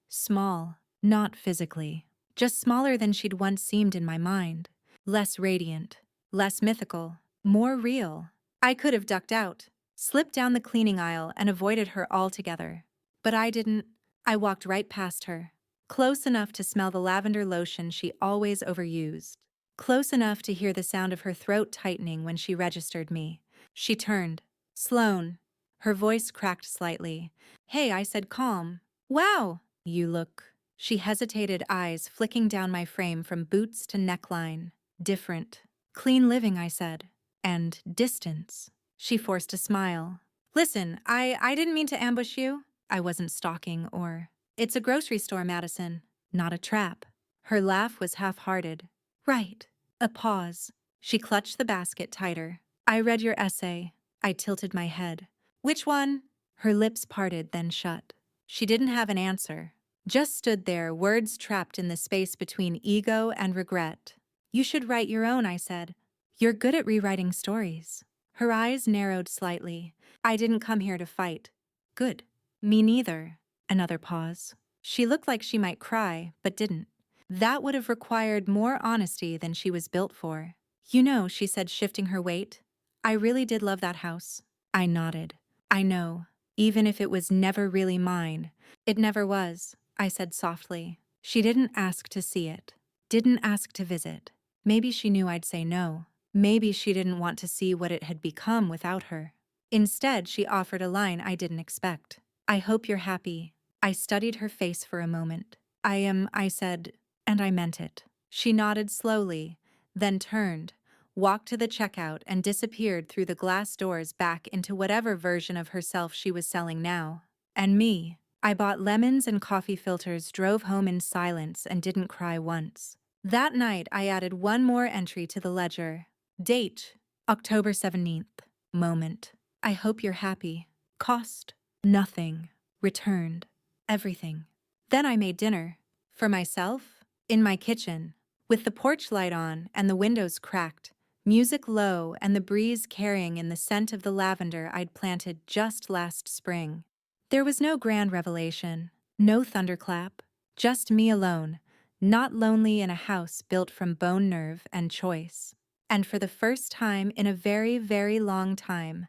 S1: small, not physically, just smaller than she'd once seemed in my mind. Less radiant, less mythical, more real. I could have ducked out, slipped down the cleaning aisle, and avoided her altogether. But I didn't. I walked right past her, close enough to smell the lavender lotion she always overused, close enough to hear the sound of her throat tightening when she registered me. She turned. "Sloane." Her voice cracked slightly. "Hey," I said, calm. "Wow, you look." She hesitated, eyes flicking down my frame from boots to neckline. "Different." "Clean living," I said. "And distance." She forced a smile. "Listen, I didn't mean to ambush you. I wasn't stalking or... It's a grocery store, Madison, not a trap." Her laugh was half-hearted. "Right." A pause. She clutched the basket tighter. "I read your essay." I tilted my head. "Which one?" Her lips parted, then shut. She didn't have an answer. Just stood there, words trapped in the space between ego and regret. "You should write your own," I said. "You're good at rewriting stories." Her eyes narrowed slightly. "I didn't come here to fight." "Good." "Me neither." Another pause. She looked like she might cry, but didn't. That would have required more honesty than she was built for. "You know," she said, shifting her weight, "I really did love that house." I nodded. "I know. Even if it was never really mine." "It never was," I said softly. She didn't ask to see it. Didn't ask to visit. Maybe she knew I'd say no. Maybe she didn't want to see what it had become without her. Instead, she offered a line I didn't expect. "I hope you're happy." I studied her face for a moment. "I am," I said, and I meant it. She nodded slowly, then turned, walked to the checkout, and disappeared through the glass doors back into whatever version of herself she was selling now. And me. I bought lemons and coffee filters, drove home in silence, and didn't cry once. That night, I added one more entry to the ledger. Date: October 17th. Moment: I hope you're happy. Cost: nothing. Returned: everything. Then I made dinner. For myself? In my kitchen. With the porch light on and the windows cracked, music low and the breeze carrying in the scent of the lavender I'd planted just last spring. There was no grand revelation, no thunderclap, just me alone, not lonely in a house built from bone nerve and choice. And for the first time in a very, very long time,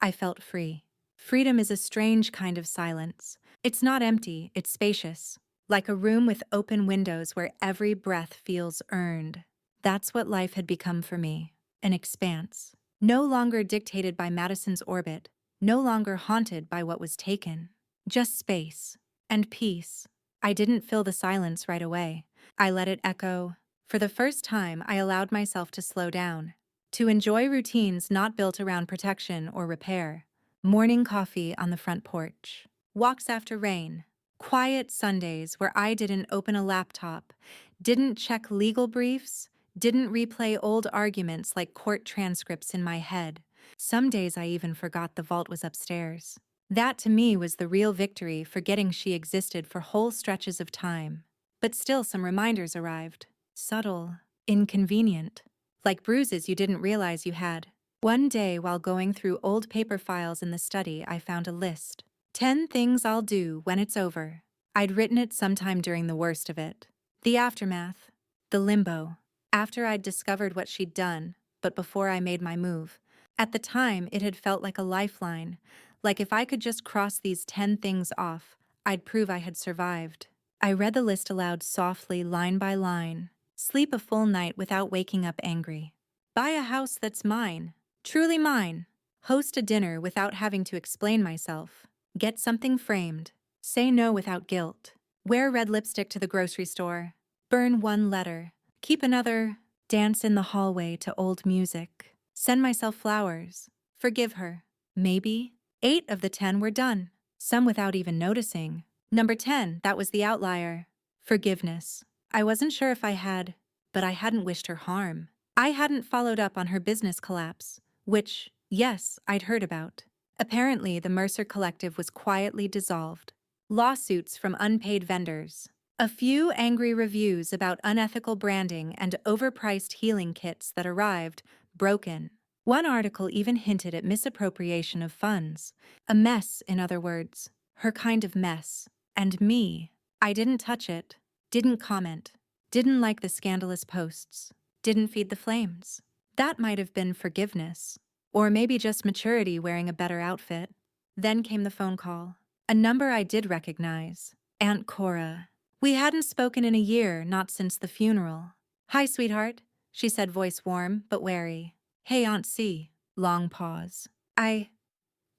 S1: I felt free. Freedom is a strange kind of silence. It's not empty, it's spacious, like a room with open windows where every breath feels earned. That's what life had become for me, an expanse. No longer dictated by Madison's orbit, no longer haunted by what was taken. Just space. And peace. I didn't fill the silence right away. I let it echo. For the first time, I allowed myself to slow down. To enjoy routines not built around protection or repair. Morning coffee on the front porch. Walks after rain. Quiet Sundays where I didn't open a laptop, didn't check legal briefs, didn't replay old arguments like court transcripts in my head. Some days I even forgot the vault was upstairs. That to me was the real victory, forgetting she existed for whole stretches of time. But still some reminders arrived. Subtle, inconvenient, like bruises you didn't realize you had. One day while going through old paper files in the study, I found a list. 10 things I'll do when it's over. I'd written it sometime during the worst of it. The aftermath. The limbo. After I'd discovered what she'd done, but before I made my move. At the time, it had felt like a lifeline. Like if I could just cross these 10 things off, I'd prove I had survived. I read the list aloud softly, line by line. Sleep a full night without waking up angry. Buy a house that's mine. Truly mine. Host a dinner without having to explain myself. Get something framed. Say no without guilt. Wear red lipstick to the grocery store. Burn one letter. Keep another. Dance in the hallway to old music. Send myself flowers. Forgive her. Maybe. 8 of the 10 were done. Some without even noticing. Number 10, that was the outlier. Forgiveness. I wasn't sure if I had, but I hadn't wished her harm. I hadn't followed up on her business collapse, which, yes, I'd heard about. Apparently, the Mercer Collective was quietly dissolved. Lawsuits from unpaid vendors. A few angry reviews about unethical branding and overpriced healing kits that arrived, broken. One article even hinted at misappropriation of funds. A mess, in other words. Her kind of mess. And me. I didn't touch it. Didn't comment. Didn't like the scandalous posts. Didn't feed the flames. That might have been forgiveness. Or maybe just maturity wearing a better outfit. Then came the phone call. A number I did recognize. Aunt Cora. We hadn't spoken in a year, not since the funeral. Hi, sweetheart, she said, voice warm but wary. Hey, Aunt C. Long pause. I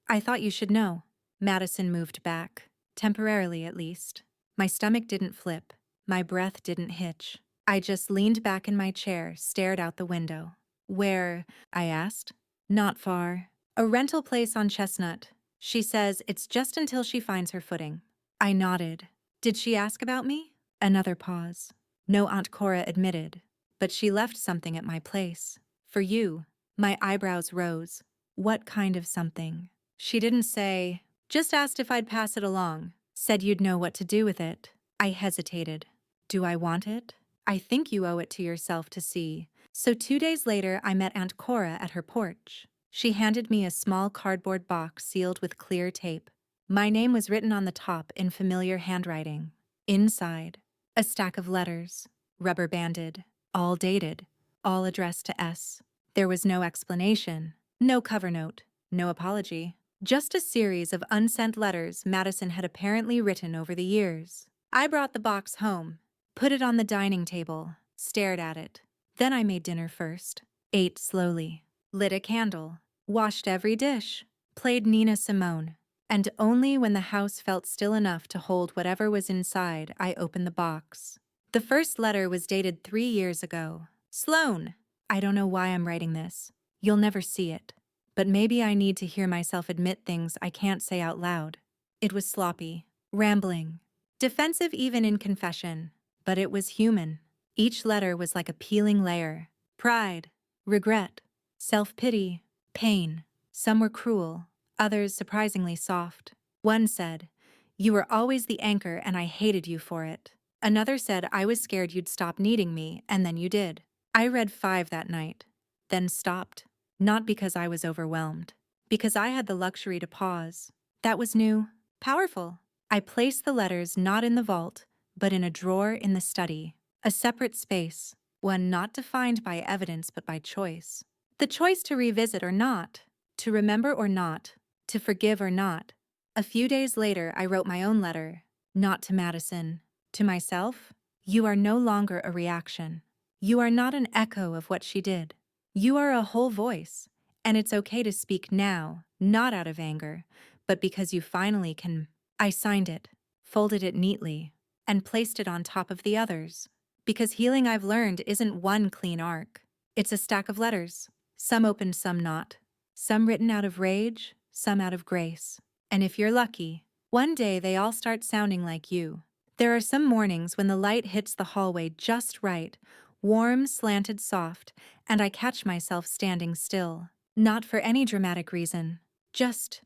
S1: thought you should know. Madison moved back. Temporarily, at least. My stomach didn't flip. My breath didn't hitch. I just leaned back in my chair, stared out the window. Where? I asked. Not far. A rental place on Chestnut. She says it's just until she finds her footing. I nodded. Did she ask about me? Another pause. No, Aunt Cora admitted. But she left something at my place. For you. My eyebrows rose. What kind of something? She didn't say, just asked if I'd pass it along. Said you'd know what to do with it. I hesitated. Do I want it? I think you owe it to yourself to see. So 2 days later, I met Aunt Cora at her porch. She handed me a small cardboard box sealed with clear tape. My name was written on the top in familiar handwriting. Inside, a stack of letters, rubber banded, all dated, all addressed to S. There was no explanation, no cover note, no apology, just a series of unsent letters Madison had apparently written over the years. I brought the box home, put it on the dining table, stared at it. Then I made dinner first, ate slowly, lit a candle, washed every dish, played Nina Simone, and only when the house felt still enough to hold whatever was inside, I opened the box. The first letter was dated 3 years ago. Sloane, I don't know why I'm writing this. You'll never see it. But maybe I need to hear myself admit things I can't say out loud. It was sloppy, rambling, defensive even in confession, but it was human. Each letter was like a peeling layer. Pride, regret, self-pity, pain. Some were cruel, others surprisingly soft. One said, "You were always the anchor and I hated you for it." Another said, "I was scared you'd stop needing me, and then you did." I read 5 that night, then stopped. Not because I was overwhelmed, because I had the luxury to pause. That was new, powerful. I placed the letters not in the vault, but in a drawer in the study, a separate space, one not defined by evidence but by choice. The choice to revisit or not, to remember or not, to forgive or not. A few days later, I wrote my own letter, not to Madison, to myself. You are no longer a reaction. You are not an echo of what she did. You are a whole voice, and it's okay to speak now, not out of anger, but because you finally can I signed it, folded it neatly, and placed it on top of the others. Because healing, I've learned, isn't one clean arc. It's a stack of letters, some opened, some not. Some written out of rage, some out of grace. And if you're lucky, one day they all start sounding like you. There are some mornings when the light hits the hallway just right, warm, slanted, soft, and I catch myself standing still. Not for any dramatic reason, just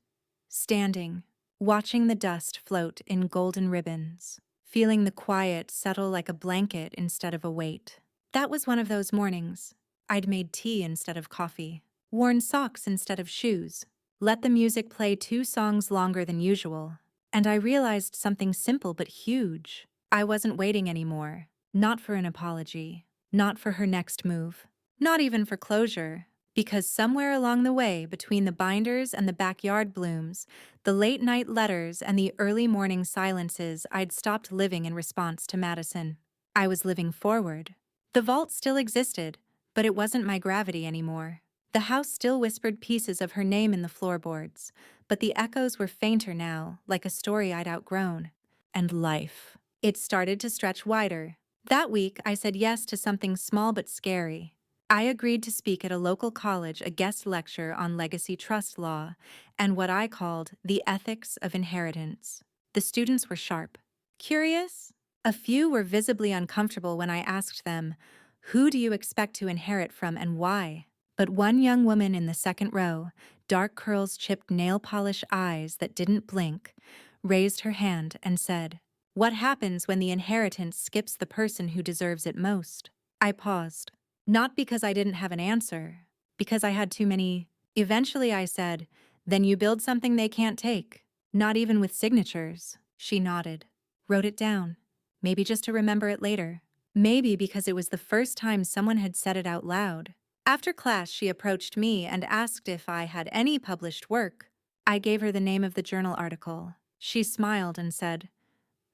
S1: standing, watching the dust float in golden ribbons, feeling the quiet settle like a blanket instead of a weight. That was one of those mornings. I'd made tea instead of coffee, worn socks instead of shoes, let the music play 2 songs longer than usual, and I realized something simple but huge. I wasn't waiting anymore. Not for an apology, not for her next move, not even for closure, because somewhere along the way, between the binders and the backyard blooms, the late-night letters and the early morning silences, I'd stopped living in response to Madison. I was living forward. The vault still existed, but it wasn't my gravity anymore. The house still whispered pieces of her name in the floorboards, but the echoes were fainter now, like a story I'd outgrown. And life. It started to stretch wider. That week, I said yes to something small but scary. I agreed to speak at a local college, a guest lecture on legacy trust law and what I called the ethics of inheritance. The students were sharp. Curious? A few were visibly uncomfortable when I asked them, "Who do you expect to inherit from and why?" But one young woman in the second row, dark curls, chipped nail polish eyes that didn't blink, raised her hand and said, "What happens when the inheritance skips the person who deserves it most?" I paused. Not because I didn't have an answer, because I had too many. Eventually I said, "Then you build something they can't take. Not even with signatures." She nodded. Wrote it down. Maybe just to remember it later. Maybe because it was the first time someone had said it out loud. After class, she approached me and asked if I had any published work. I gave her the name of the journal article. She smiled and said,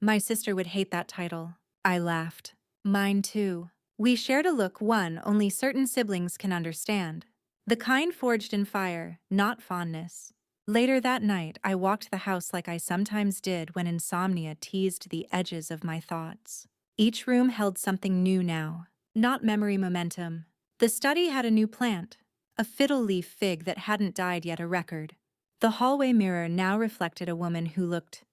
S1: "My sister would hate that title." I laughed. Mine too. We shared a look one only certain siblings can understand. The kind forged in fire, not fondness. Later that night, I walked the house like I sometimes did when insomnia teased the edges of my thoughts. Each room held something new now, not memory momentum. The study had a new plant, a fiddle leaf fig that hadn't died yet, a record. The hallway mirror now reflected a woman who looked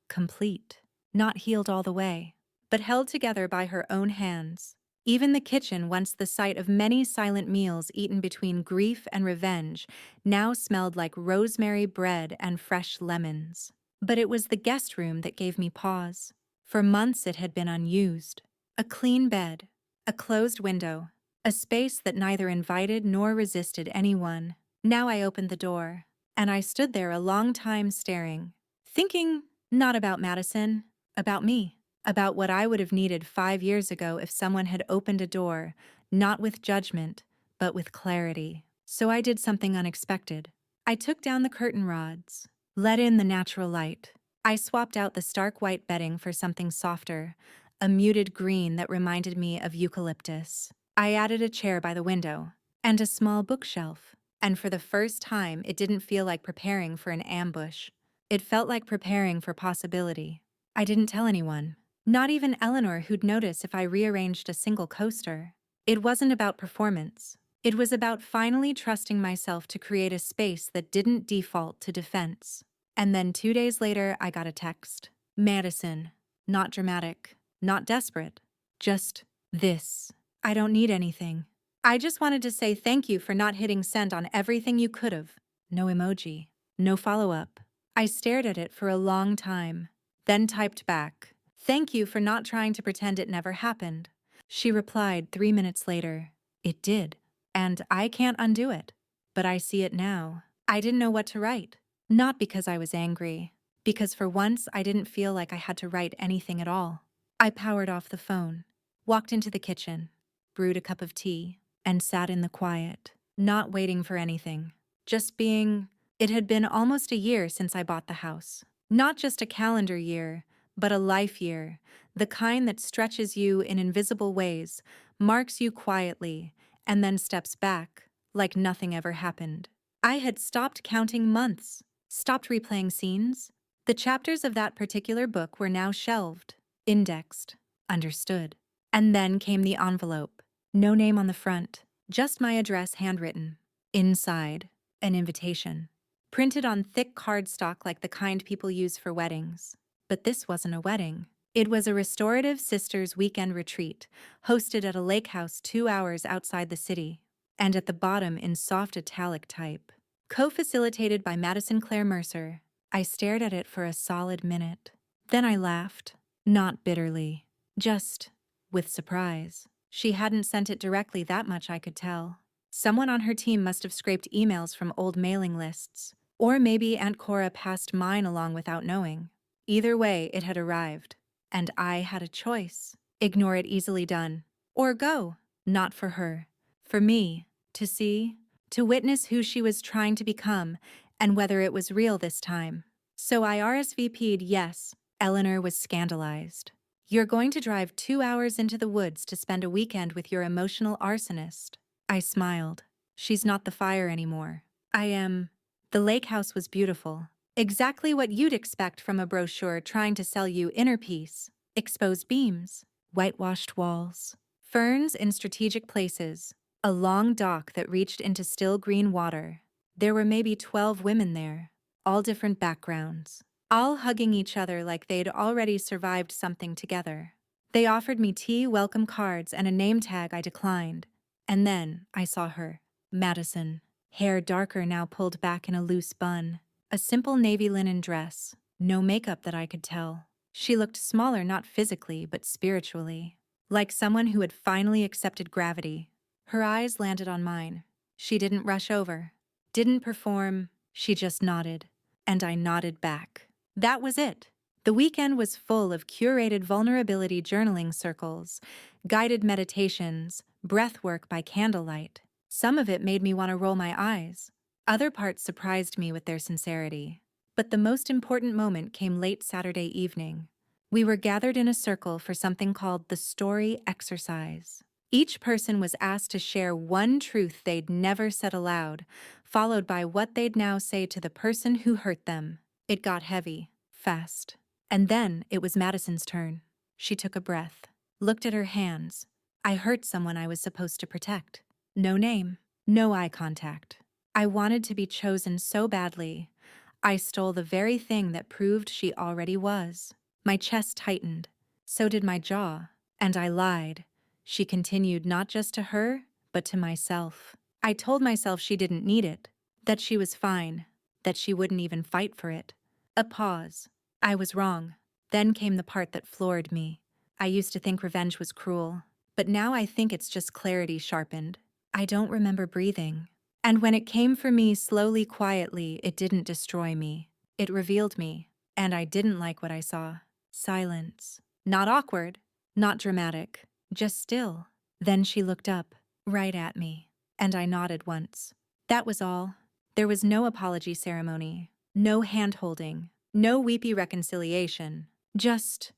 S1: complete, not healed all the way, but held together by her own hands. Even the kitchen, once the site of many silent meals eaten between grief and revenge, now smelled like rosemary bread and fresh lemons. But it was the guest room that gave me pause. For months it had been unused. A clean bed, a closed window, a space that neither invited nor resisted anyone. Now I opened the door, and I stood there a long time staring, thinking not about Madison, about me. About what I would have needed 5 years ago if someone had opened a door, not with judgment, but with clarity. So I did something unexpected. I took down the curtain rods, let in the natural light. I swapped out the stark white bedding for something softer, a muted green that reminded me of eucalyptus. I added a chair by the window, and a small bookshelf. And for the first time, it didn't feel like preparing for an ambush. It felt like preparing for possibility. I didn't tell anyone. Not even Eleanor, who'd notice if I rearranged a single coaster. It wasn't about performance. It was about finally trusting myself to create a space that didn't default to defense. And then 2 days later, I got a text. "Madison. Not dramatic, not desperate. Just this. I don't need anything. I just wanted to say thank you for not hitting send on everything you could've." No emoji. No follow-up. I stared at it for a long time, then typed back, "Thank you for not trying to pretend it never happened." She replied 3 minutes later, "It did, and I can't undo it. But I see it now." I didn't know what to write. Not because I was angry, because for once I didn't feel like I had to write anything at all. I powered off the phone, walked into the kitchen, brewed a cup of tea, and sat in the quiet, not waiting for anything, just being. It had been almost a year since I bought the house. Not just a calendar year, but a life year, the kind that stretches you in invisible ways, marks you quietly, and then steps back, like nothing ever happened. I had stopped counting months, stopped replaying scenes, The chapters of that particular book were now shelved, indexed, understood. And then came the envelope. No name on the front, just my address handwritten. Inside, an invitation. Printed on thick cardstock like the kind people use for weddings. But this wasn't a wedding. It was a restorative sisters weekend retreat, hosted at a lake house 2 hours outside the city. And at the bottom in soft italic type. Co-facilitated by Madison Claire Mercer. I stared at it for a solid minute. Then I laughed. Not bitterly. Just with surprise. She hadn't sent it directly, that much I could tell. Someone on her team must have scraped emails from old mailing lists. Or maybe Aunt Cora passed mine along without knowing. Either way, it had arrived. And I had a choice. Ignore it, easily done. Or go. Not for her. For me. To see. To witness who she was trying to become, and whether it was real this time. So I RSVP'd yes. Eleanor was scandalized. You're going to drive 2 hours into the woods to spend a weekend with your emotional arsonist. I smiled. She's not the fire anymore. I am. The lake house was beautiful. Exactly what you'd expect from a brochure trying to sell you inner peace. Exposed beams, whitewashed walls, ferns in strategic places, a long dock that reached into still green water. There were maybe 12 women there, all different backgrounds, all hugging each other like they'd already survived something together. They offered me tea, welcome cards, and a name tag I declined. And then I saw her, Madison, hair darker now pulled back in a loose bun, a simple navy linen dress, no makeup that I could tell. She looked smaller not physically but spiritually, like someone who had finally accepted gravity. Her eyes landed on mine. She didn't rush over, didn't perform, she just nodded. And I nodded back. That was it. The weekend was full of curated vulnerability journaling circles, guided meditations, breath work by candlelight. Some of it made me want to roll my eyes. Other parts surprised me with their sincerity. But the most important moment came late Saturday evening. We were gathered in a circle for something called the story exercise. Each person was asked to share one truth they'd never said aloud, followed by what they'd now say to the person who hurt them. It got heavy, fast. And then it was Madison's turn. She took a breath, looked at her hands. I hurt someone I was supposed to protect. No name, no eye contact. I wanted to be chosen so badly. I stole the very thing that proved she already was. My chest tightened. So did my jaw. And I lied. She continued, not just to her, but to myself. I told myself she didn't need it, that she was fine, that she wouldn't even fight for it. A pause. I was wrong. Then came the part that floored me. I used to think revenge was cruel, but now I think it's just clarity sharpened. I don't remember breathing. And when it came for me slowly, quietly, it didn't destroy me. It revealed me, and I didn't like what I saw. Silence. Not awkward, not dramatic, just still. Then she looked up, right at me, and I nodded once. That was all. There was no apology ceremony, no hand-holding, no weepy reconciliation, just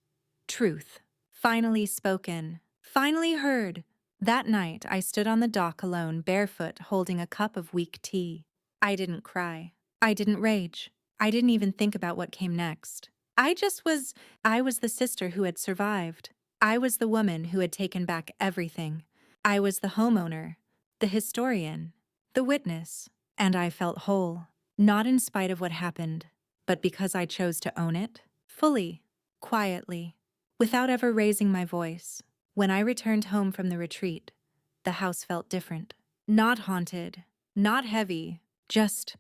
S1: truth. Finally spoken, finally heard. That night, I stood on the dock alone, barefoot, holding a cup of weak tea. I didn't cry. I didn't rage. I didn't even think about what came next. I was the sister who had survived. I was the woman who had taken back everything. I was the homeowner, the historian, the witness, and I felt whole. Not in spite of what happened, but because I chose to own it, fully, quietly, without ever raising my voice. When I returned home from the retreat, the house felt different. Not haunted, not heavy, just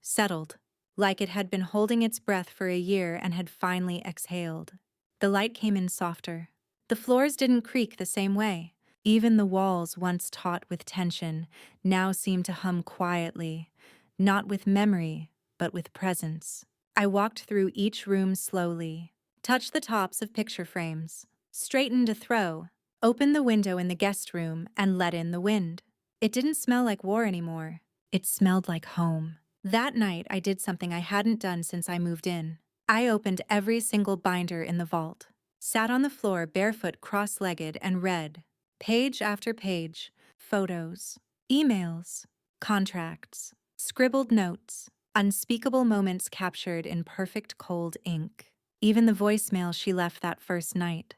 S1: settled, like it had been holding its breath for a year and had finally exhaled. The light came in softer. The floors didn't creak the same way. Even the walls, once taut with tension, now seemed to hum quietly, not with memory, but with presence. I walked through each room slowly, touched the tops of picture frames, straightened a throw, opened the window in the guest room, and let in the wind. It didn't smell like war anymore. It smelled like home. That night, I did something I hadn't done since I moved in. I opened every single binder in the vault, sat on the floor barefoot, cross-legged, and read, page after page, photos, emails, contracts, scribbled notes. Unspeakable moments captured in perfect cold ink. Even the voicemail she left that first night.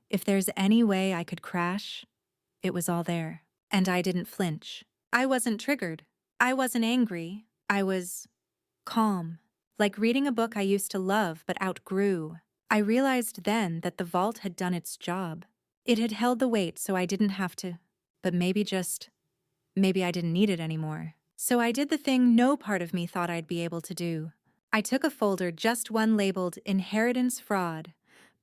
S1: If there's any way I could crash, it was all there. And I didn't flinch. I wasn't triggered. I wasn't angry. I was calm. Like reading a book I used to love but outgrew. I realized then that the vault had done its job. It had held the weight so I didn't have to. But maybe I didn't need it anymore. So I did the thing no part of me thought I'd be able to do. I took a folder, just one, labeled Inheritance Fraud,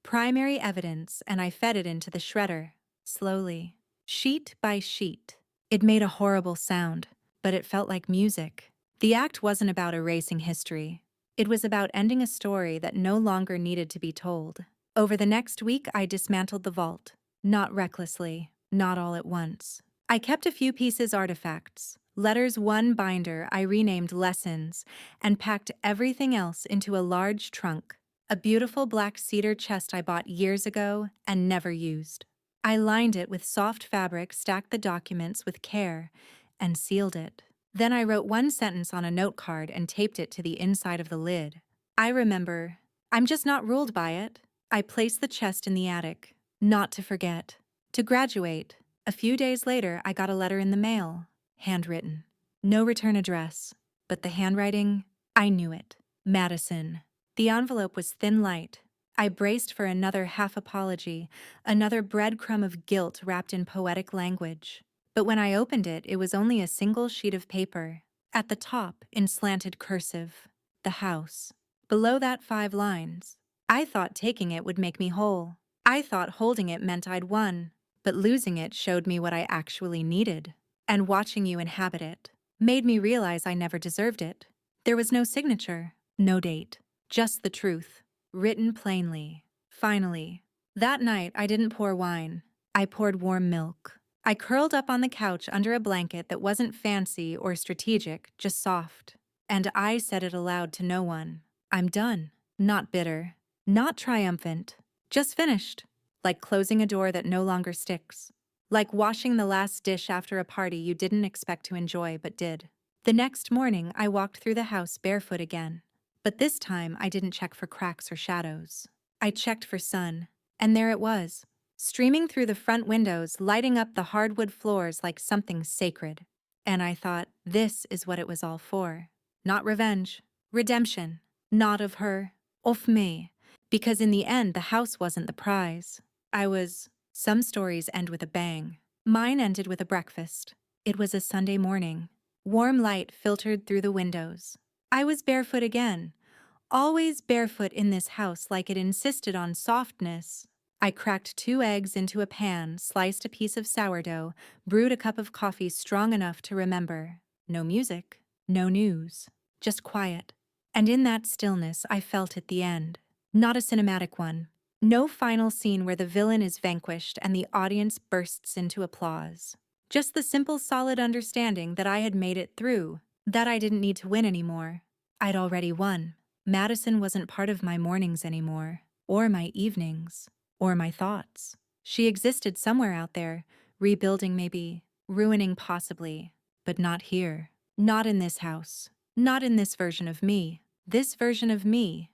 S1: Primary Evidence, and I fed it into the shredder, slowly, sheet by sheet. It made a horrible sound, but it felt like music. The act wasn't about erasing history. It was about ending a story that no longer needed to be told. Over the next week, I dismantled the vault. Not recklessly, not all at once. I kept a few pieces, artifacts, letters, one binder I renamed Lessons, and packed everything else into a large trunk, a beautiful black cedar chest I bought years ago and never used. I lined it with soft fabric, stacked the documents with care, and sealed it. Then I wrote one sentence on a note card and taped it to the inside of the lid. I remember, I'm just not ruled by it. I placed the chest in the attic, not to forget. To graduate, a few days later, I got a letter in the mail, handwritten. No return address, but the handwriting, I knew it. Madison. The envelope was thin, light. I braced for another half apology, another breadcrumb of guilt wrapped in poetic language. But when I opened it, it was only a single sheet of paper. At the top, in slanted cursive, the house. Below that, 5 lines. I thought taking it would make me whole. I thought holding it meant I'd won. But losing it showed me what I actually needed. And watching you inhabit it made me realize I never deserved it. There was no signature, no date, just the truth, written plainly. Finally, that night I didn't pour wine. I poured warm milk. I curled up on the couch under a blanket that wasn't fancy or strategic, just soft. And I said it aloud to no one. I'm done. Not bitter. Not triumphant. Just finished. Like closing a door that no longer sticks. Like washing the last dish after a party you didn't expect to enjoy but did. The next morning, I walked through the house barefoot again. But this time, I didn't check for cracks or shadows. I checked for sun. And there it was, streaming through the front windows, lighting up the hardwood floors like something sacred. And I thought, this is what it was all for. Not revenge. Redemption. Not of her. Of me. Because in the end, the house wasn't the prize. Some stories end with a bang. Mine ended with a breakfast. It was a Sunday morning. Warm light filtered through the windows. I was barefoot again. Always barefoot in this house, like it insisted on softness. I cracked 2 eggs into a pan, sliced a piece of sourdough, brewed a cup of coffee strong enough to remember. No music, no news, just quiet. And in that stillness, I felt it, the end. Not a cinematic one. No final scene where the villain is vanquished and the audience bursts into applause. Just the simple, solid understanding that I had made it through, that I didn't need to win anymore. I'd already won. Madison wasn't part of my mornings anymore, or my evenings, or my thoughts. She existed somewhere out there, rebuilding maybe, ruining possibly, but not here. Not in this house. Not in this version of me. This version of me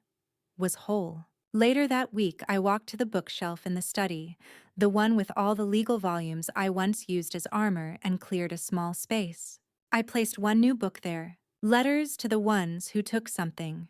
S1: was whole. Later that week, I walked to the bookshelf in the study, the one with all the legal volumes I once used as armor, and cleared a small space. I placed one new book there, Letters to the Ones Who Took Something.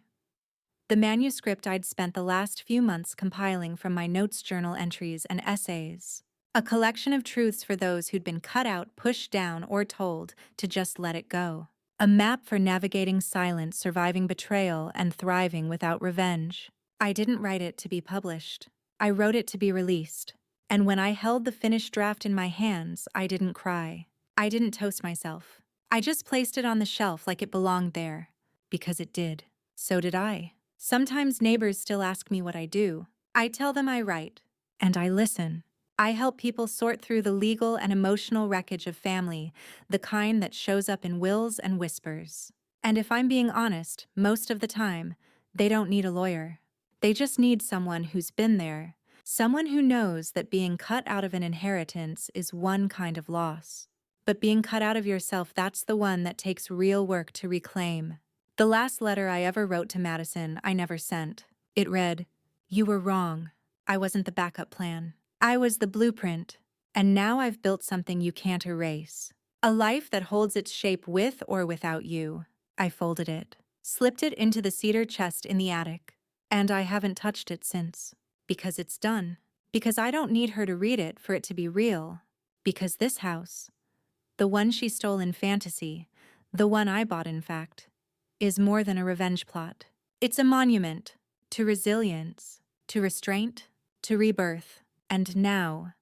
S1: The manuscript I'd spent the last few months compiling from my notes, journal entries, and essays. A collection of truths for those who'd been cut out, pushed down, or told to just let it go. A map for navigating silence, surviving betrayal, and thriving without revenge. I didn't write it to be published. I wrote it to be released. And when I held the finished draft in my hands, I didn't cry. I didn't toast myself. I just placed it on the shelf like it belonged there. Because it did. So did I. Sometimes neighbors still ask me what I do. I tell them I write. And I listen. I help people sort through the legal and emotional wreckage of family, the kind that shows up in wills and whispers. And if I'm being honest, most of the time, they don't need a lawyer. They just need someone who's been there, someone who knows that being cut out of an inheritance is one kind of loss. But being cut out of yourself, that's the one that takes real work to reclaim. The last letter I ever wrote to Madison, I never sent. It read, "You were wrong. I wasn't the backup plan. I was the blueprint. And now I've built something you can't erase. A life that holds its shape with or without you." I folded it, slipped it into the cedar chest in the attic, and I haven't touched it since. Because it's done. Because I don't need her to read it for it to be real. Because this house, the one she stole in fantasy, the one I bought in fact, is more than a revenge plot. It's a monument to resilience, to restraint, to rebirth. And now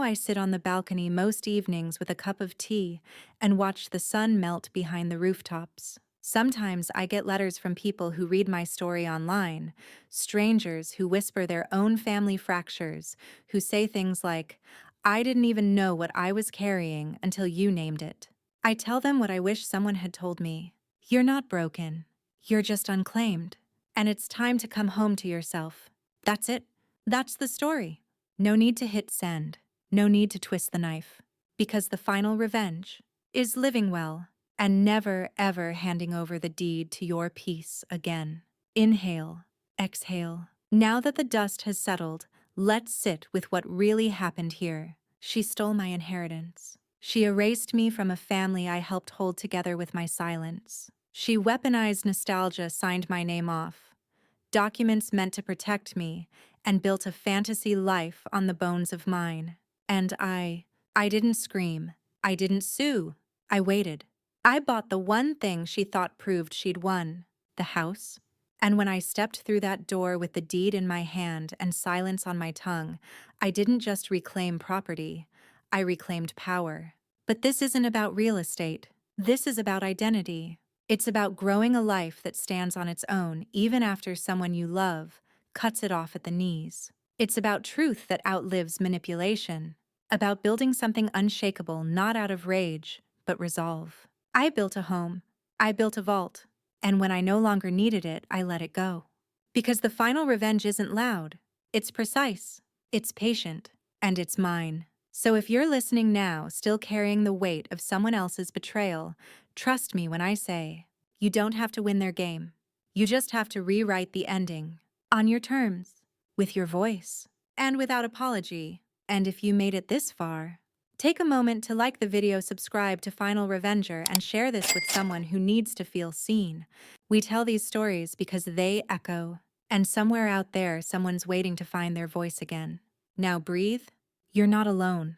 S1: I sit on the balcony most evenings with a cup of tea and watch the sun melt behind the rooftops. Sometimes I get letters from people who read my story online, strangers who whisper their own family fractures, who say things like, "I didn't even know what I was carrying until you named it." I tell them what I wish someone had told me. You're not broken. You're just unclaimed. And it's time to come home to yourself. That's it. That's the story. No need to hit send. No need to twist the knife. Because the final revenge is living well and never, ever handing over the deed to your peace again. Inhale, exhale. Now that the dust has settled, let's sit with what really happened here. She stole my inheritance. She erased me from a family I helped hold together with my silence. She weaponized nostalgia, signed my name off. Documents meant to protect me, and built a fantasy life on the bones of mine. And I didn't scream. I didn't sue. I waited. I bought the one thing she thought proved she'd won, the house. And when I stepped through that door with the deed in my hand and silence on my tongue, I didn't just reclaim property, I reclaimed power. But this isn't about real estate. This is about identity. It's about growing a life that stands on its own even after someone you love cuts it off at the knees. It's about truth that outlives manipulation. About building something unshakable not out of rage, but resolve. I built a home. I built a vault. And when I no longer needed it, I let it go. Because the final revenge isn't loud. It's precise. It's patient. And it's mine. So if you're listening now, still carrying the weight of someone else's betrayal, trust me when I say, you don't have to win their game. You just have to rewrite the ending. On your terms. With your voice. And without apology. And if you made it this far, take a moment to like the video, subscribe to Final Revenger, and share this with someone who needs to feel seen. We tell these stories because they echo. And somewhere out there, someone's waiting to find their voice again. Now breathe. You're not alone.